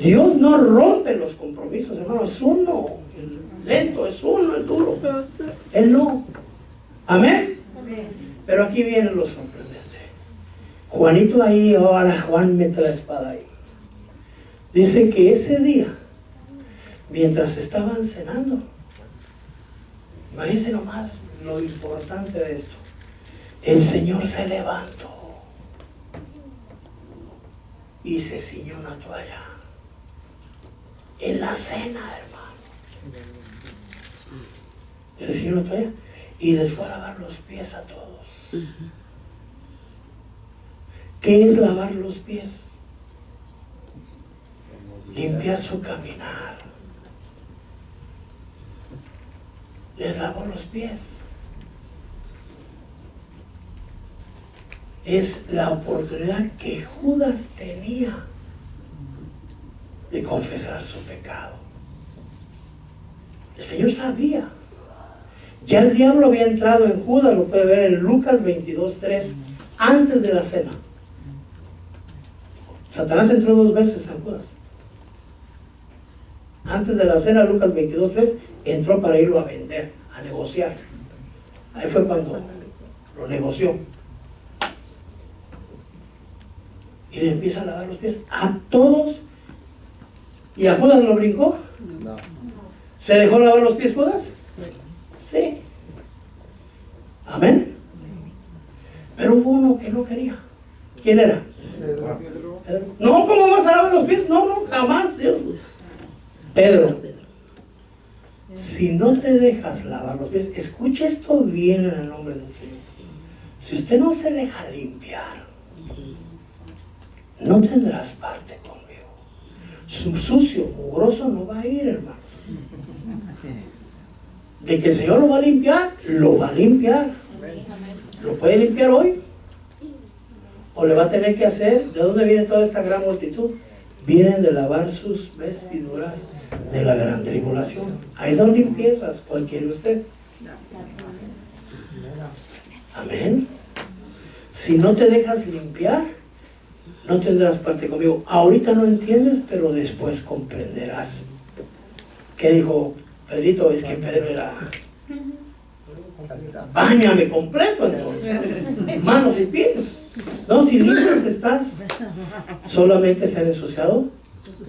Dios no rompe los compromisos, hermano, es uno. El lento es uno, el duro. Él no. Amén. Amén. Pero aquí viene lo sorprendente. Juanito ahí, ahora Juan mete la espada ahí. Dice que ese día, mientras estaban cenando, imagínense nomás lo importante de esto, el Señor se levantó y se ciñó una toalla en la cena, hermano. Se ciñó una toalla y les fue a lavar los pies a todos. ¿Qué es lavar los pies? Limpiar su caminar. Les lavó los pies. Es la oportunidad que Judas tenía de confesar su pecado. El Señor sabía. Ya el diablo había entrado en Judas, lo puede ver en Lucas 22:3, antes de la cena. Satanás entró 2 veces en Judas. Antes de la cena, Lucas 22:3, entró para irlo a vender, a negociar. Ahí fue cuando lo negoció. Y le empieza a lavar los pies a todos. ¿Y a Judas lo brincó? No. ¿Se dejó lavar los pies Judas? Sí. Amén. Pero hubo uno que no quería. ¿Quién era? Pedro. Pedro. No, ¿cómo vas a lavar los pies? No, no, jamás, Dios. Pedro, si no te dejas lavar los pies, escuche esto bien en el nombre del Señor. Si usted no se deja limpiar, no tendrás parte conmigo. Su sucio, mugroso no va a ir, hermano. De que el Señor lo va a limpiar, lo va a limpiar. ¿Lo puede limpiar hoy? ¿O le va a tener que hacer? ¿De dónde viene toda esta gran multitud? Vienen de lavar sus vestiduras de la gran tribulación. Hay dos limpiezas. ¿Cuál quiere usted? Amén. Si no te dejas limpiar, no tendrás parte conmigo. Ahorita no entiendes, pero después comprenderás. ¿Qué dijo Pedrito? Es que Pedro era... Báñame completo entonces. Manos y pies. No, si limpios estás. Solamente se han ensuciado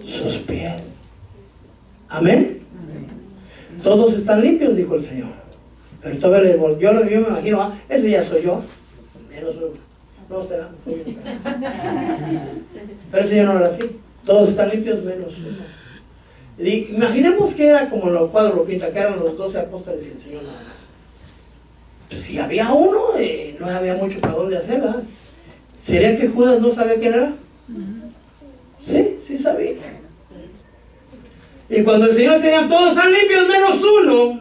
sus pies. Amén. Todos están limpios, dijo el Señor. Pero todavía yo me imagino, ese ya soy yo. Menos uno. No será. Pero el Señor no era así. Todos están limpios menos uno. Imaginemos que era como los cuadros lo pinta, que eran los 12 apóstoles y el Señor nada más. Pues si había uno, no había mucho para dónde hacer, ¿verdad? ¿Sería que Judas no sabía quién era? Sí, sí sabía. Y cuando el Señor enseña, todos están limpios menos uno,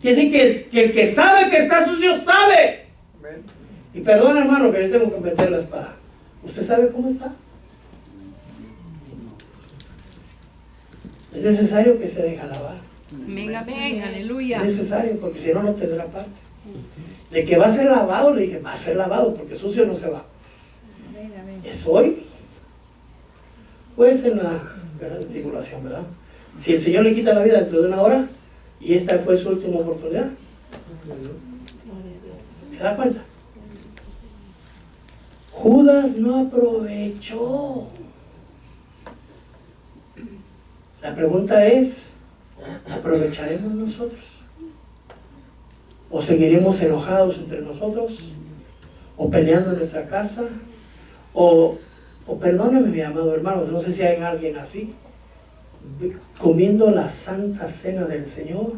quiere decir que el que sabe que está sucio, sabe. Y perdón, hermano, que yo tengo que meter la espada. ¿Usted sabe cómo está? Es necesario que se deje lavar. Amén, amén, aleluya. Es necesario, porque si no, no tendrá parte. De que va a ser lavado, le dije, va a ser lavado, porque sucio no se va. ¿Es hoy? Pues en la gran tribulación, ¿verdad? Si el Señor le quita la vida dentro de una hora, y esta fue su última oportunidad, ¿se da cuenta? Judas no aprovechó. La pregunta es, ¿aprovecharemos nosotros? ¿O seguiremos enojados entre nosotros? ¿O peleando en nuestra casa? ¿O perdóneme, mi amado hermano, no sé si hay alguien así, comiendo la santa cena del Señor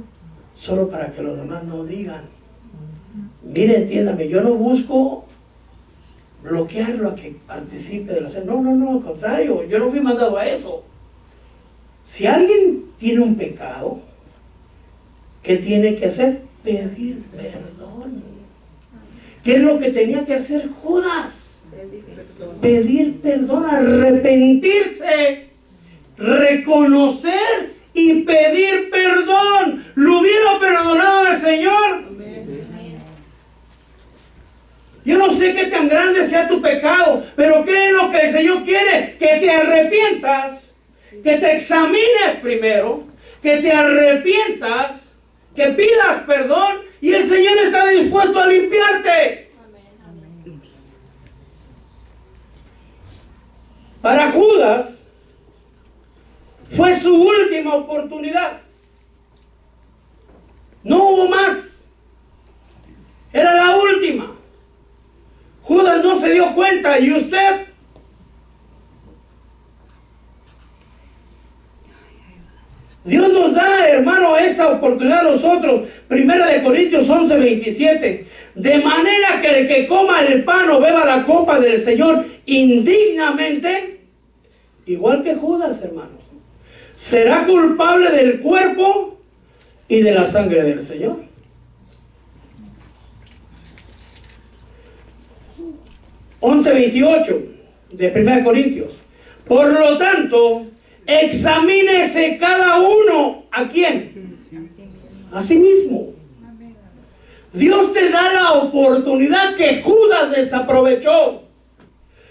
solo para que los demás no digan? Mire, entiéndame, yo no busco bloquearlo a que participe de la cena. No, no, no, al contrario, yo no fui mandado a eso. Si alguien tiene un pecado, ¿qué tiene que hacer? Pedir perdón. ¿Qué es lo que tenía que hacer Judas? Pedir perdón, arrepentirse, reconocer y pedir perdón. ¿Lo hubiera perdonado el Señor? Yo no sé qué tan grande sea tu pecado, pero ¿qué es lo que el Señor quiere? Que te arrepientas. Que te examines primero, que te arrepientas, que pidas perdón y el Señor está dispuesto a limpiarte. Amén. Para Judas fue su última oportunidad. No hubo más. Era la última. Judas no se dio cuenta y usted... Dios nos da, hermano, esa oportunidad a nosotros. 1 Corintios 11:27. De manera que el que coma el pan o beba la copa del Señor indignamente, igual que Judas, hermano, será culpable del cuerpo y de la sangre del Señor. Once 28 de 1 Corintios. Por lo tanto, examínese cada uno. ¿A quién? A sí mismo. Dios te da la oportunidad que Judas desaprovechó.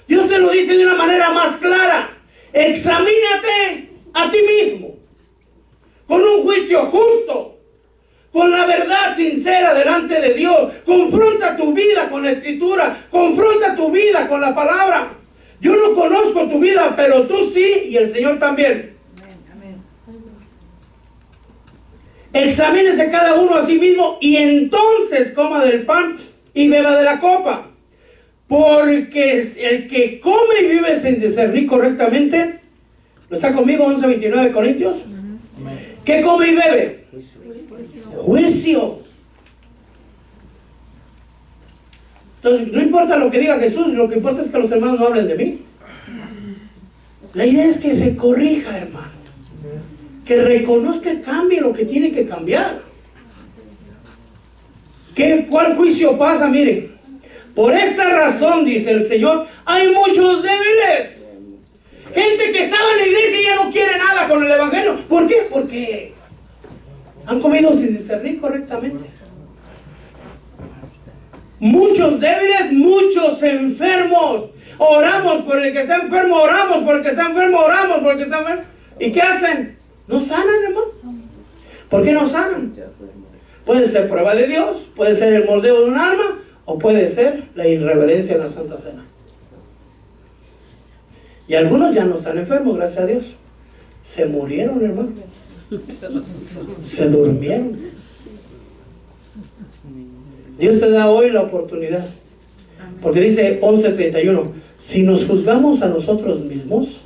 Dios te lo dice de una manera más clara. Examínate a ti mismo con un juicio justo, con la verdad sincera delante de Dios. Confronta tu vida con la Escritura, confronta tu vida con la palabra. Yo no conozco tu vida, pero tú sí y el Señor también. Amén. Examínese cada uno a sí mismo y entonces coma del pan y beba de la copa. Porque el que come y vive sin discernir correctamente, ¿lo está conmigo? 11:29 Corintios. Amén. ¿Qué come y bebe? Juicio. Entonces, no importa lo que diga Jesús, lo que importa es que los hermanos no hablen de mí. La idea es que se corrija, hermano. Que reconozca y cambie lo que tiene que cambiar. ¿Cuál juicio pasa? Miren, por esta razón, dice el Señor, hay muchos débiles. Gente que estaba en la iglesia y ya no quiere nada con el evangelio. ¿Por qué? Porque han comido sin discernir correctamente. Muchos débiles, muchos enfermos. Oramos por el que está enfermo, oramos por el que está enfermo, oramos por el que está enfermo. ¿Y qué hacen? No sanan, hermano. ¿Por qué no sanan? Puede ser prueba de Dios, puede ser el moldeo de un alma, o puede ser la irreverencia en la Santa Cena. Y algunos ya no están enfermos, gracias a Dios. Se murieron, hermano. Se durmieron. Dios te da hoy la oportunidad. Porque dice 11:31, si nos juzgamos a nosotros mismos,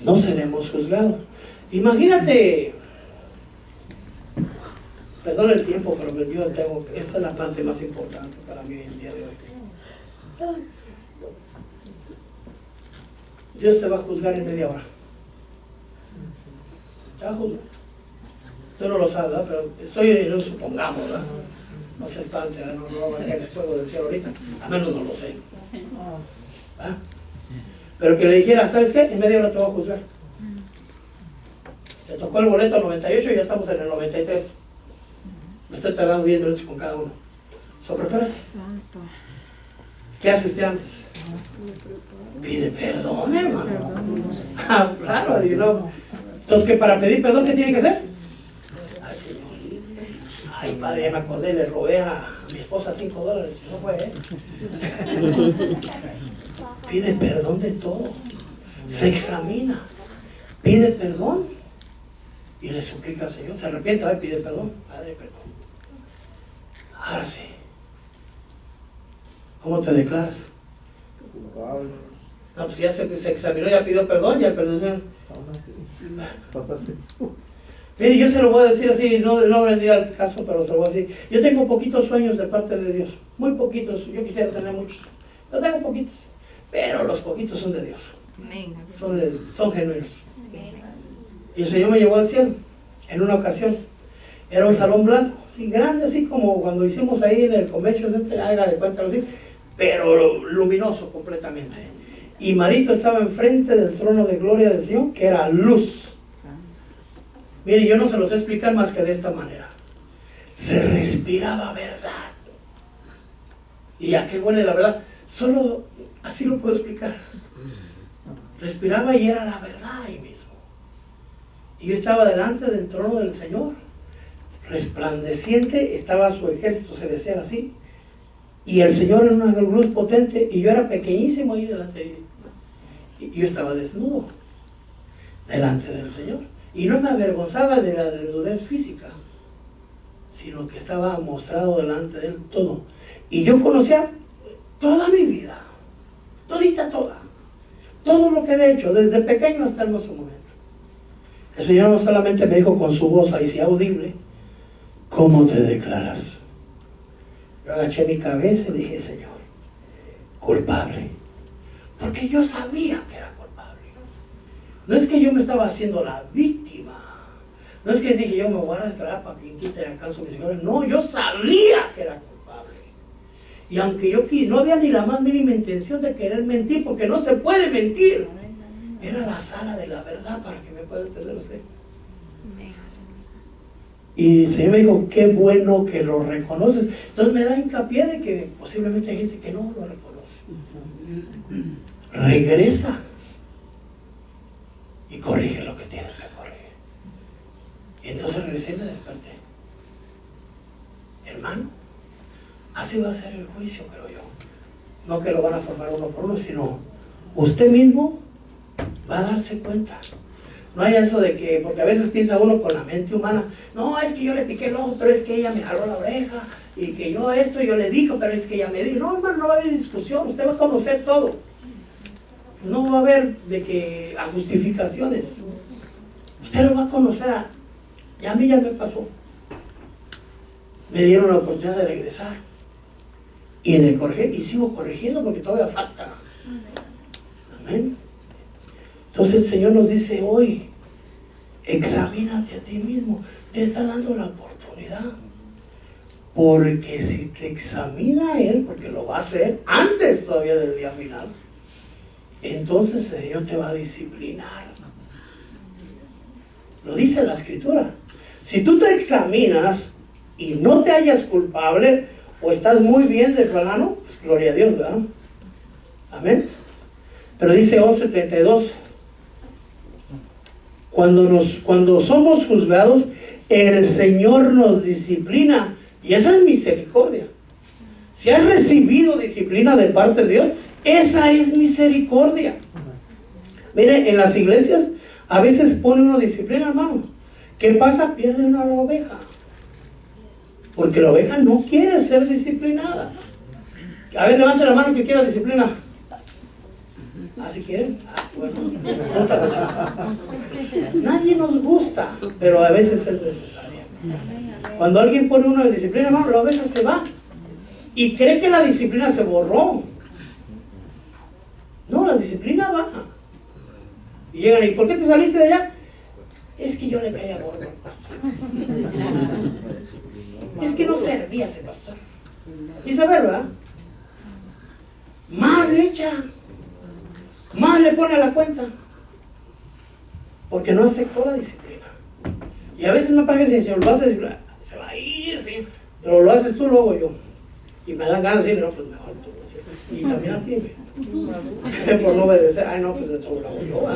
no seremos juzgados. Imagínate, perdón el tiempo, pero yo tengo, esa es la parte más importante para mí en el día de hoy. Dios te va a juzgar en media hora. Te va a juzgar. Tú no lo sabes, ¿verdad? Pero estoy en un supongamos, ¿verdad? No se espante, no va a caer el fuego del cielo ahorita, a menos no lo sé. ¿Ah? Pero que le dijera, ¿sabes qué? En media hora te voy a juzgar. Te tocó el boleto 98 y ya estamos en el 93. Me estoy tardando 10 minutos con cada uno. Prepárate. ¿Qué hace usted antes? Pide perdón, hermano. Ah, claro, y no. Entonces, que para pedir perdón, ¿qué tiene que hacer? Ay, Señor. Ay, padre, ya me acordé, le robé a mi esposa $5. No fue, Pide perdón de todo. Se examina. Pide perdón. Y le suplica al Señor. Se arrepiente, pide perdón. Padre, perdón. Ahora sí. ¿Cómo te declaras? No, pues ya se examinó, ya pidió perdón, ya perdón. Mire, yo se lo voy a decir así, no vendría al caso, pero se lo voy a decir. Yo tengo poquitos sueños de parte de Dios, muy poquitos, yo quisiera tener muchos, pero tengo poquitos, pero los poquitos son de Dios, son genuinos. Y el Señor me llevó al cielo, en una ocasión, era un salón blanco, así grande, así como cuando hicimos ahí en el Convention Center, haga de cuenta así, pero luminoso completamente. Y Marito estaba enfrente del trono de gloria del Señor, que era luz. Mire, yo no se los sé explicar más que de esta manera. Se respiraba verdad. ¿Y a qué huele la verdad? Solo así lo puedo explicar. Respiraba y era la verdad ahí mismo. Y yo estaba delante del trono del Señor, resplandeciente, estaba su ejército, se decía así. Y el Señor en una luz potente, y yo era pequeñísimo ahí delante de él. Y yo estaba desnudo delante del Señor. Y no me avergonzaba de la desnudez física, sino que estaba mostrado delante de él todo. Y yo conocía toda mi vida, todita toda, todo lo que había hecho, desde pequeño hasta el momento. El Señor no solamente me dijo con su voz ahí sí audible, ¿cómo te declaras? Yo agaché mi cabeza y dije, Señor, culpable, porque yo sabía que era culpable. No es que yo me estaba haciendo la víctima, no es que dije yo me voy a declarar para que quite acaso mis señores, no, yo sabía que era culpable. Y aunque yo no había ni la más mínima intención de querer mentir, porque no se puede mentir, era la sala de la verdad, para que me pueda entender usted. Y el Señor me dijo, qué bueno que lo reconoces. Entonces me da hincapié de que posiblemente hay gente que no lo reconoce. Regresa y corrige lo que tienes que corregir. Y entonces regresé y me desperté. Hermano, así va a ser el juicio, creo yo. No que lo van a formar uno por uno, sino usted mismo va a darse cuenta. No hay eso de que, porque a veces piensa uno con la mente humana, no, es que yo le piqué el ojo, pero es que ella me jaló la oreja, y que yo le dijo, pero es que ella me dijo. No, hermano, no va a haber discusión, usted va a conocer todo. No va a haber de que a justificaciones. Usted lo va a conocer. Y a mí ya me pasó. Me dieron la oportunidad de regresar y de corregir, y sigo corrigiendo porque todavía falta. Amén. Entonces el Señor nos dice hoy, examínate a ti mismo. Te está dando la oportunidad, porque si te examina Él, porque lo va a hacer antes todavía del día final, entonces el Señor te va a disciplinar. Lo dice la Escritura. Si tú te examinas y no te hallas culpable, o estás muy bien de plano, pues gloria a Dios, ¿verdad? Amén. Pero dice 11:32, cuando somos juzgados, el Señor nos disciplina, y esa es misericordia. Si has recibido disciplina de parte de Dios, esa es misericordia. Mire, en las iglesias a veces pone uno disciplina, hermano. ¿Qué pasa? Pierde una la oveja, porque la oveja no quiere ser disciplinada. A ver, levante la mano que quiera disciplina. ¿Si quieren? Bueno, nadie nos gusta, pero a veces es necesaria. Cuando alguien pone uno de disciplina, hermano, la oveja se va y cree que la disciplina se borró. No, la disciplina va. Y llegan, ¿y por qué te saliste de allá? Es que yo le caía gordo al pastor. Es que no servía ese pastor. Y saber, ¿verdad? Más le echa, más le pone a la cuenta, porque no aceptó la disciplina. Y a veces me pasa que el Señor lo hace disciplinar, se va a ir, ¿sí? Pero lo haces tú, luego yo. Y me dan ganas de decir, no, pues mejor tú. ¿Sí? Y también a ti, por no obedecer, ay no, pues de todo lo hago yo.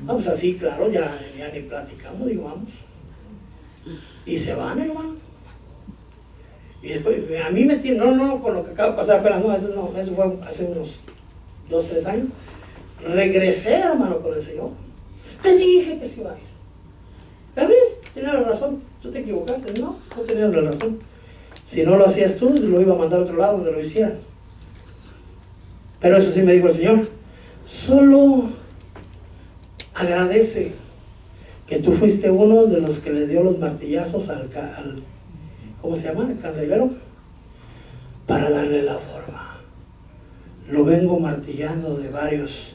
Vamos así, claro, ya ni platicamos, digo, vamos. Y se van, hermano. Y después, a mí me tiene, no, con lo que acaba de pasar, pero no, eso fue hace unos 2-3 años. Regresé, hermano, con el Señor. Te dije que se iba a ir. Pero ves, tenías la razón, tú te equivocaste. No tenías la razón. Si no lo hacías tú, lo iba a mandar a otro lado donde lo hicieran. Pero eso sí me dijo el Señor, solo agradece que tú fuiste uno de los que les dio los martillazos al ¿cómo se llama? El candelero, para darle la forma. Lo vengo martillando de varios,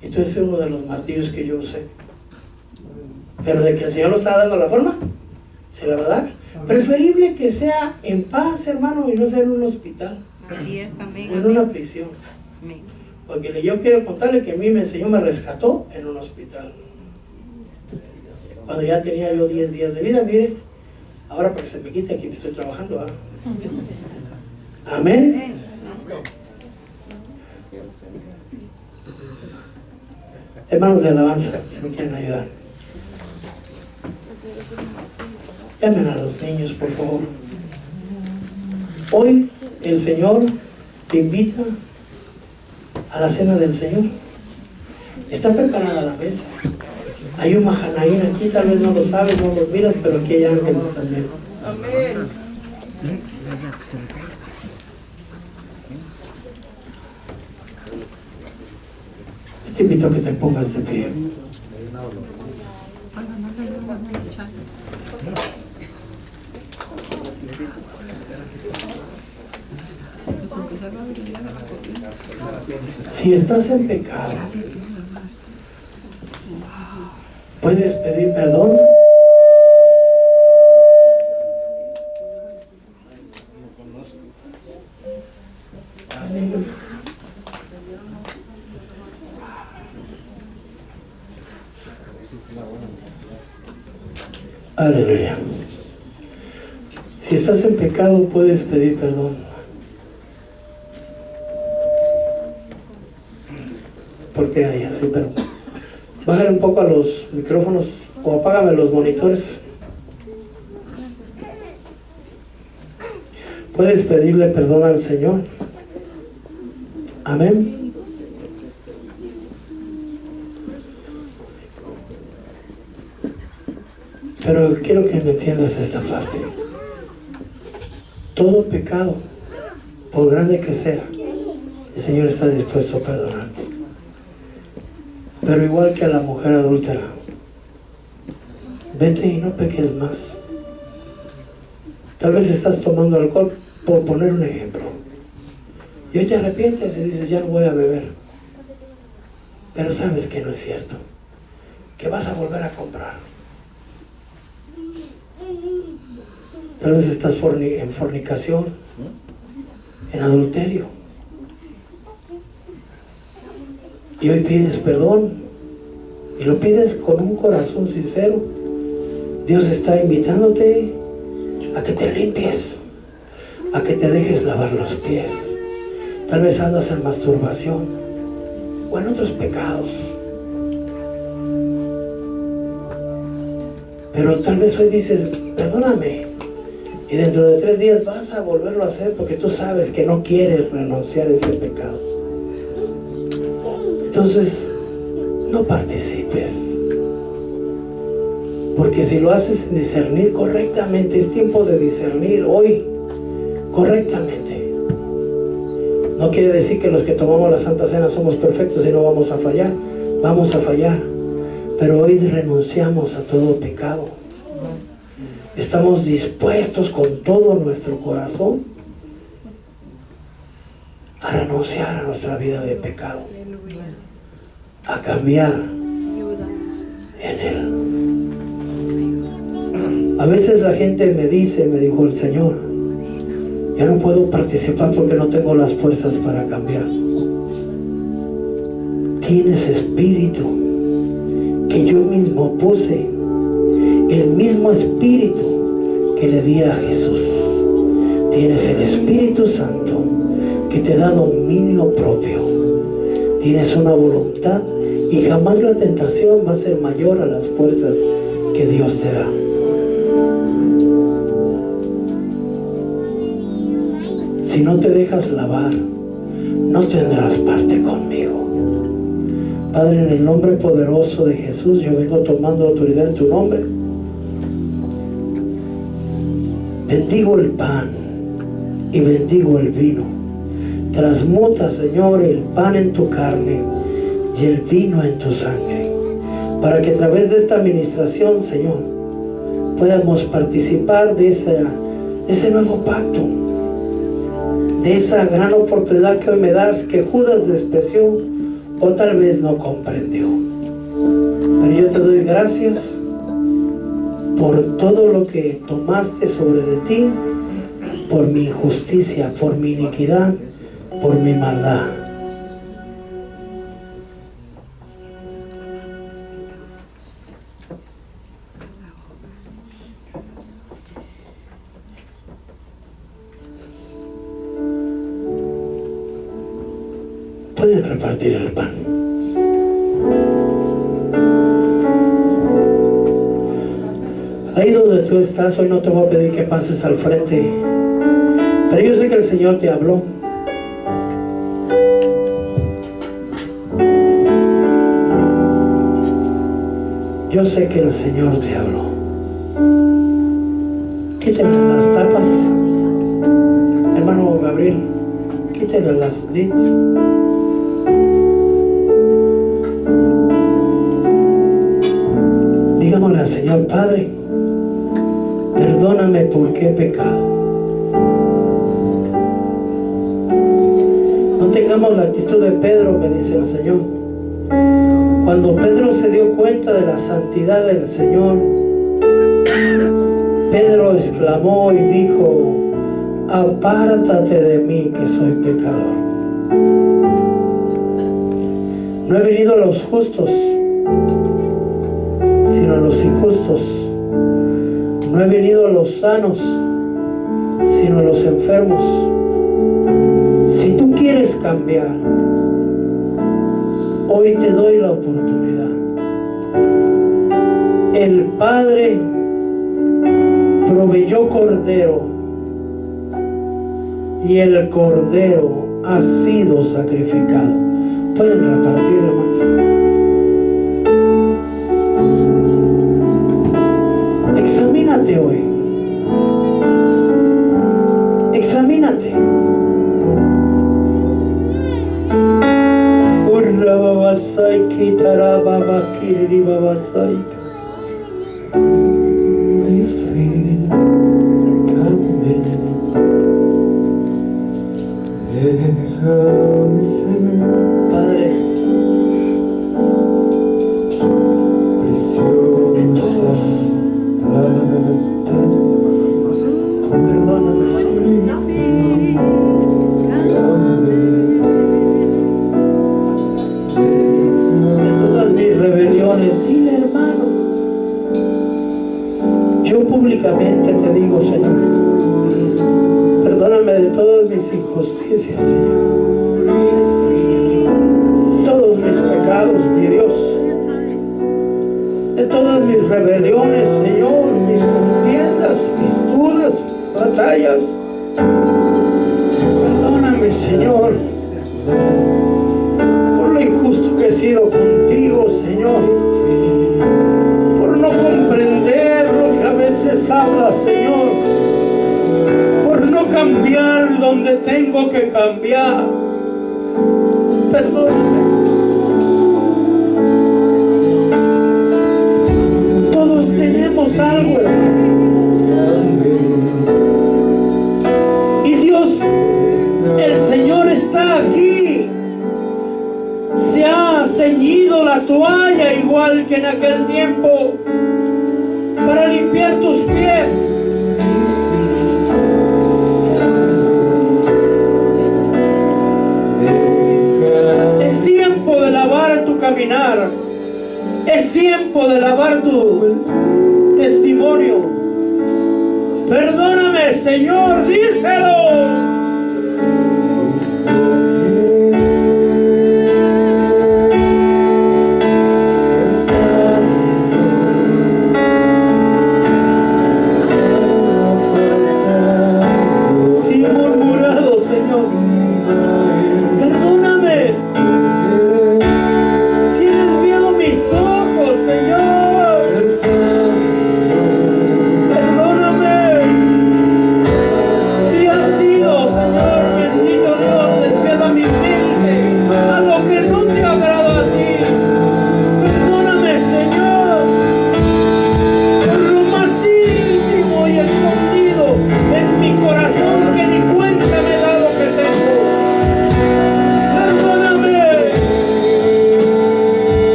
y tú eres uno de los martillos que yo usé. Pero de que el Señor lo está dando la forma, se la va a dar. Preferible que sea en paz, hermano, y no sea en un hospital. Así es, amén. O en una prisión. Amén. Porque yo quiero contarle que a mí el Señor me rescató en un hospital. Cuando ya tenía yo 10 días de vida, mire, ahora para que se me quite aquí me estoy trabajando. ¿Ah? Amén. Hermanos de alabanza, si me quieren ayudar, llamen a los niños, por favor. Hoy el Señor te invita a la cena del Señor. Está preparada la mesa. Hay un Mahanaín aquí, tal vez no lo sabes, no lo miras, pero aquí hay ángeles también. Amén. Te invito a que te pongas de pie. Si estás en pecado, ¿puedes pedir perdón? Aleluya. Si estás en pecado, puedes pedir perdón. Porque hay así, pero bájale un poco a los micrófonos o apágame los monitores. Puedes pedirle perdón al Señor. Amén. Pero quiero que me entiendas esta parte. Todo pecado, por grande que sea, el Señor está dispuesto a perdonarte. Pero igual que a la mujer adúltera, vete y no peques más. Tal vez estás tomando alcohol, por poner un ejemplo, y hoy te arrepientes y dices, ya no voy a beber. Pero sabes que no es cierto, que vas a volver a comprar. Tal vez estás en fornicación, en adulterio, y hoy pides perdón y lo pides con un corazón sincero. Dios está invitándote a que te limpies, a que te dejes lavar los pies. Tal vez andas en masturbación o en otros pecados, pero tal vez hoy dices, perdóname, y dentro de 3 días vas a volverlo a hacer porque tú sabes que no quieres renunciar a ese pecado. Entonces no participes, porque si lo haces sin discernir correctamente, es tiempo de discernir hoy correctamente. No quiere decir que los que tomamos la Santa Cena somos perfectos y no vamos a fallar. Vamos a fallar, pero hoy renunciamos a todo pecado. Estamos dispuestos con todo nuestro corazón a renunciar a nuestra vida de pecado, a cambiar en Él. A veces la gente me dijo el Señor, yo no puedo participar porque no tengo las fuerzas para cambiar. Tienes espíritu que yo mismo puse, el mismo espíritu que le di a Jesús. Tienes el Espíritu Santo que te da dominio propio. Tienes una voluntad y jamás la tentación va a ser mayor a las fuerzas que Dios te da. Si no te dejas lavar, no tendrás parte conmigo. Padre, en el nombre poderoso de Jesús, yo vengo tomando autoridad en tu nombre. Bendigo el pan y bendigo el vino. Transmuta, Señor, el pan en tu carne y el vino en tu sangre, para que a través de esta administración, Señor, podamos participar de ese nuevo pacto, de esa gran oportunidad que hoy me das, que Judas despreció o tal vez no comprendió. Pero yo te doy gracias por todo lo que tomaste sobre de ti, por mi injusticia, por mi iniquidad, por mi maldad. Pueden repartir el pan. Ahí donde tú estás, hoy no te voy a pedir que pases al frente, pero yo sé que el Señor te habló. Yo sé que el Señor te habló. Quítenle las tapas, hermano Gabriel, quítenle las lids. Digámosle al Señor, Padre, perdóname porque he pecado. No tengamos la actitud de Pedro, me dice el Señor. Cuando Pedro se dio cuenta de la santidad del Señor, Pedro exclamó y dijo, apártate de mí que soy pecador. No he venido a los justos, sino a los injustos. No he venido a los sanos, sino a los enfermos. Si tú quieres cambiar, hoy te doy la oportunidad. El Padre proveyó cordero y el cordero ha sido sacrificado. Pueden repartir, hermanos. Examínate hoy. Examínate. Urra babasai kitara babakiri babasai. Padre, perdóname, Señor. De todas mis rebeliones, dile, hermano. Yo públicamente te digo, Señor, perdóname de todas mis injusticias, Señor. Todos mis pecados, mi Dios. De todas mis rebeliones, Señor, mis contiendas, mis dudas, batallas. Perdóname, Señor, por lo injusto que he sido contigo, Señor. Por no comprender lo que a veces hablas, Señor. Por no cambiar donde tengo que cambiar. Perdóname. Todos tenemos algo, hermano. Y Dios, el Señor está aquí. Se ha ceñido la toalla igual que en aquel tiempo para limpiar tus pies. Es tiempo de lavar tu caminar. Es tiempo de lavar tu testimonio. Perdóname, Señor, díselo.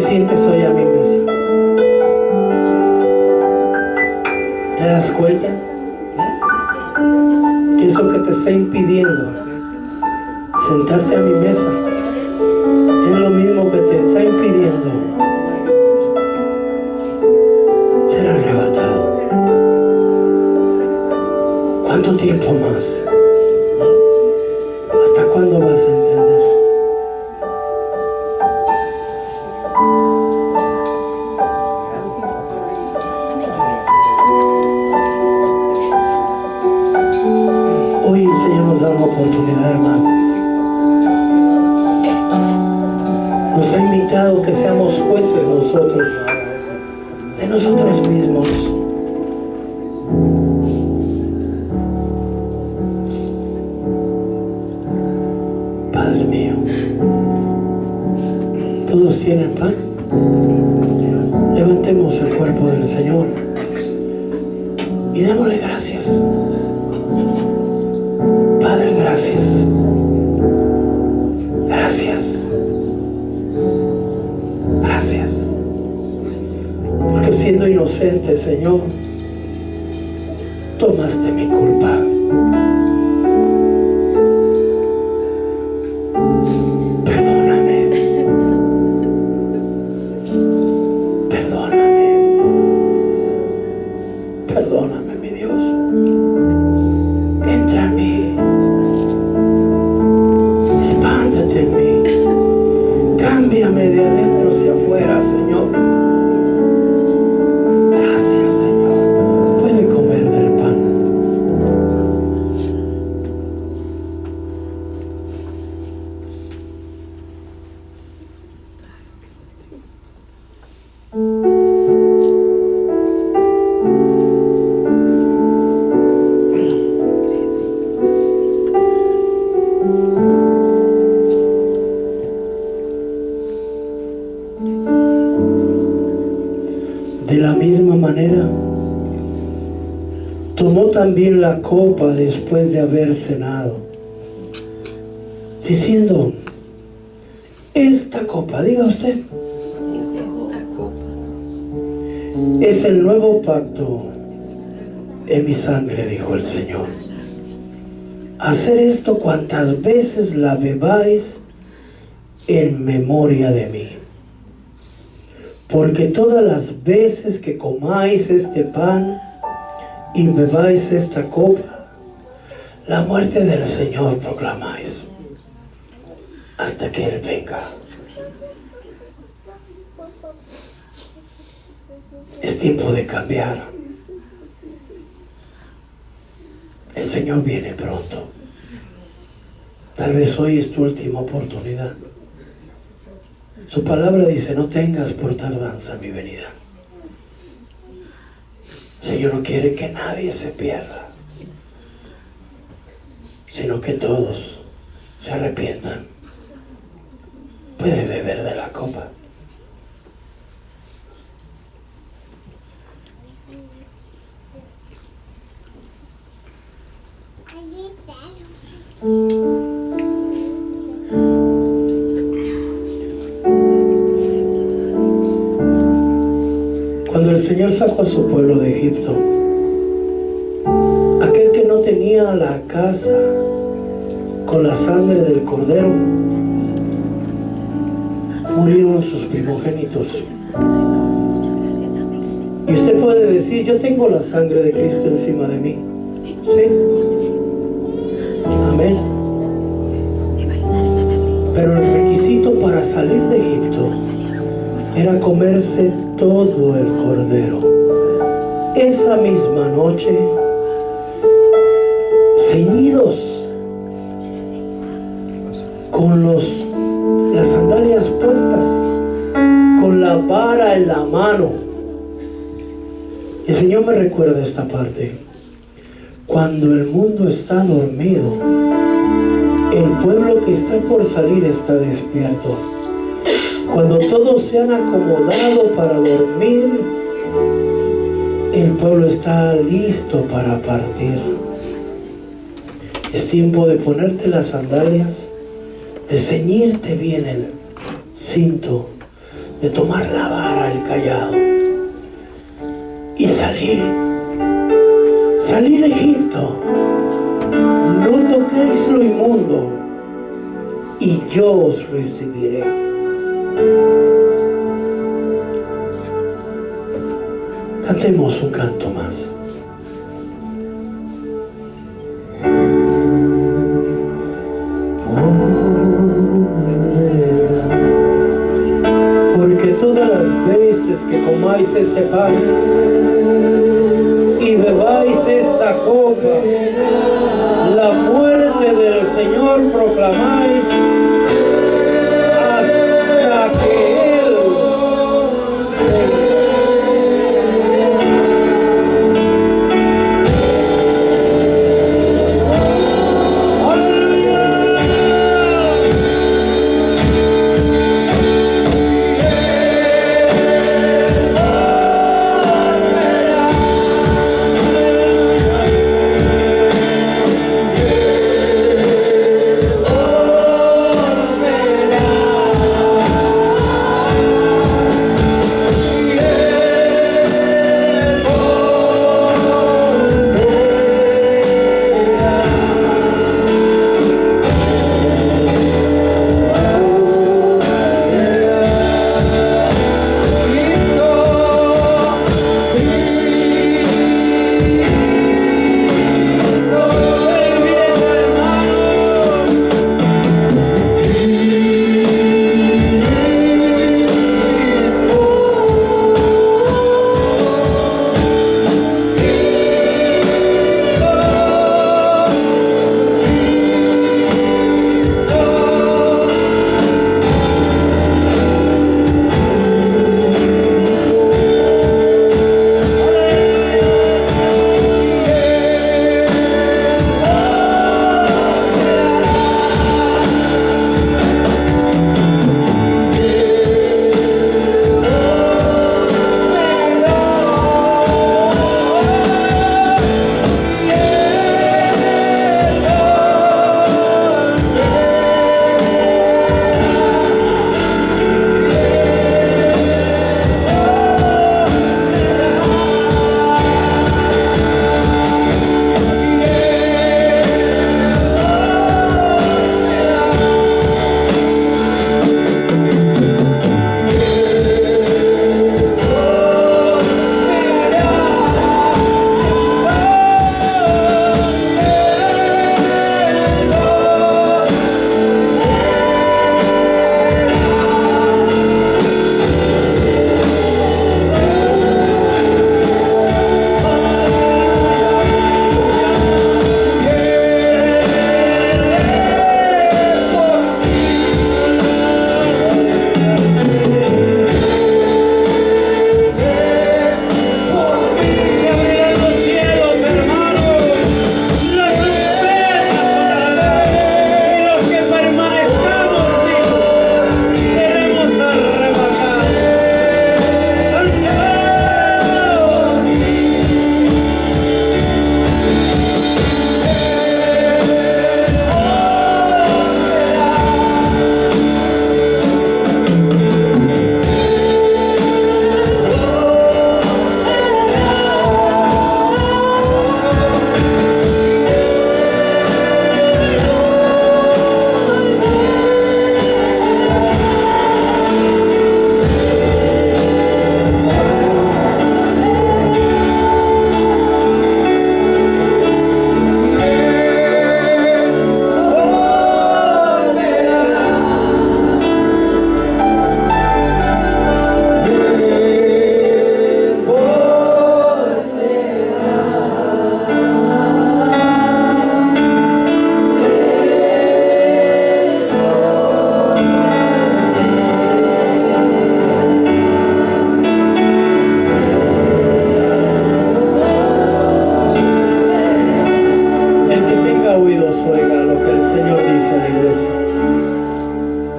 sientes hoy a mi mesa? ¿Te das cuenta? Que eso que te está impidiendo sentarte a mi mesa es lo mismo que te está impidiendo ser arrebatado. ¿Cuánto tiempo más? ¿Hasta cuándo vas a entender? Hoy el Señor nos da una oportunidad, hermano. Nos ha invitado que seamos jueces nosotros, de nosotros mismos. Padre mío, ¿todos tienen pan? Levantemos el cuerpo del Señor y démosle gracias. Padre, gracias. Gracias. Gracias. Porque siendo inocente, Señor, tomaste mi culpa. Perdóname. Perdóname. Perdóname, mi Dios. Entra en mí. Expándete en mí. Cámbiame de adentro hacia afuera, Señor. Gracias, Señor. Puede comer del pan. De la misma manera, tomó también la copa después de haber cenado, diciendo: esta copa, diga usted, es el nuevo pacto en mi sangre, dijo el Señor. Hacer esto cuantas veces la bebáis en memoria de mí. Porque todas las veces que comáis este pan y bebáis esta copa, la muerte del Señor proclamáis hasta que Él venga. Es tiempo de cambiar. El Señor viene pronto. Tal vez hoy es tu última oportunidad. Su palabra dice: no tengas por tardanza mi venida. El Señor no quiere que nadie se pierda, sino que todos se arrepientan. Puede beber de la copa. Cuando el Señor sacó a su pueblo de Egipto, aquel que no tenía la casa con la sangre del cordero, murieron sus primogénitos. Y usted puede decir: yo tengo la sangre de Cristo encima de mí. ¿Sí? Amén. Pero el requisito para salir de Egipto era comerse todo el cordero. Esa misma noche, ceñidos con las sandalias puestas, con la vara en la mano. El Señor me recuerda esta parte. Cuando el mundo está dormido, el pueblo que está por salir está despierto. Cuando todos se han acomodado para dormir, el pueblo está listo para partir. Es tiempo de ponerte las sandalias, de ceñirte bien el cinto, de tomar la vara, el cayado y salir. Salid de Egipto. No toquéis lo inmundo. y yo os recibiré. Cantemos un canto más. Porque todas las veces que comáis este pan y bebáis esta copa, la muerte del Señor proclamáis hasta que Él venga.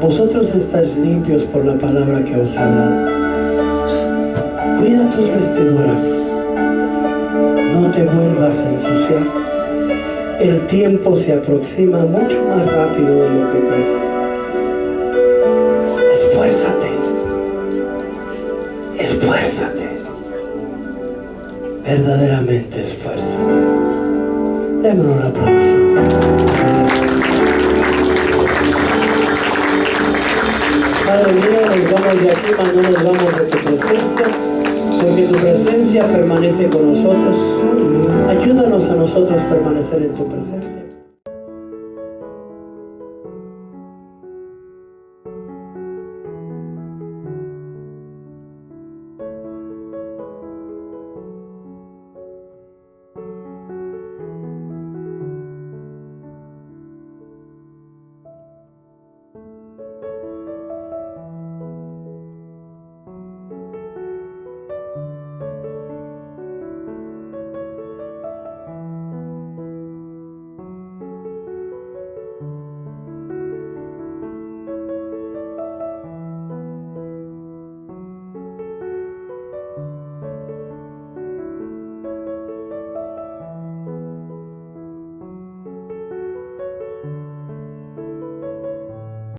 Vosotros estáis limpios por la palabra que os he hablado. Cuida tus vestiduras, no te vuelvas a ensuciar. El tiempo se aproxima mucho más rápido de lo que crees. Esfuérzate, esfuérzate, verdaderamente esfuérzate. Démosle un aplauso. Padre mío, nos vamos de aquí, mas no nos vamos de tu presencia, porque tu presencia permanece con nosotros. Ayúdanos a nosotros permanecer en tu presencia.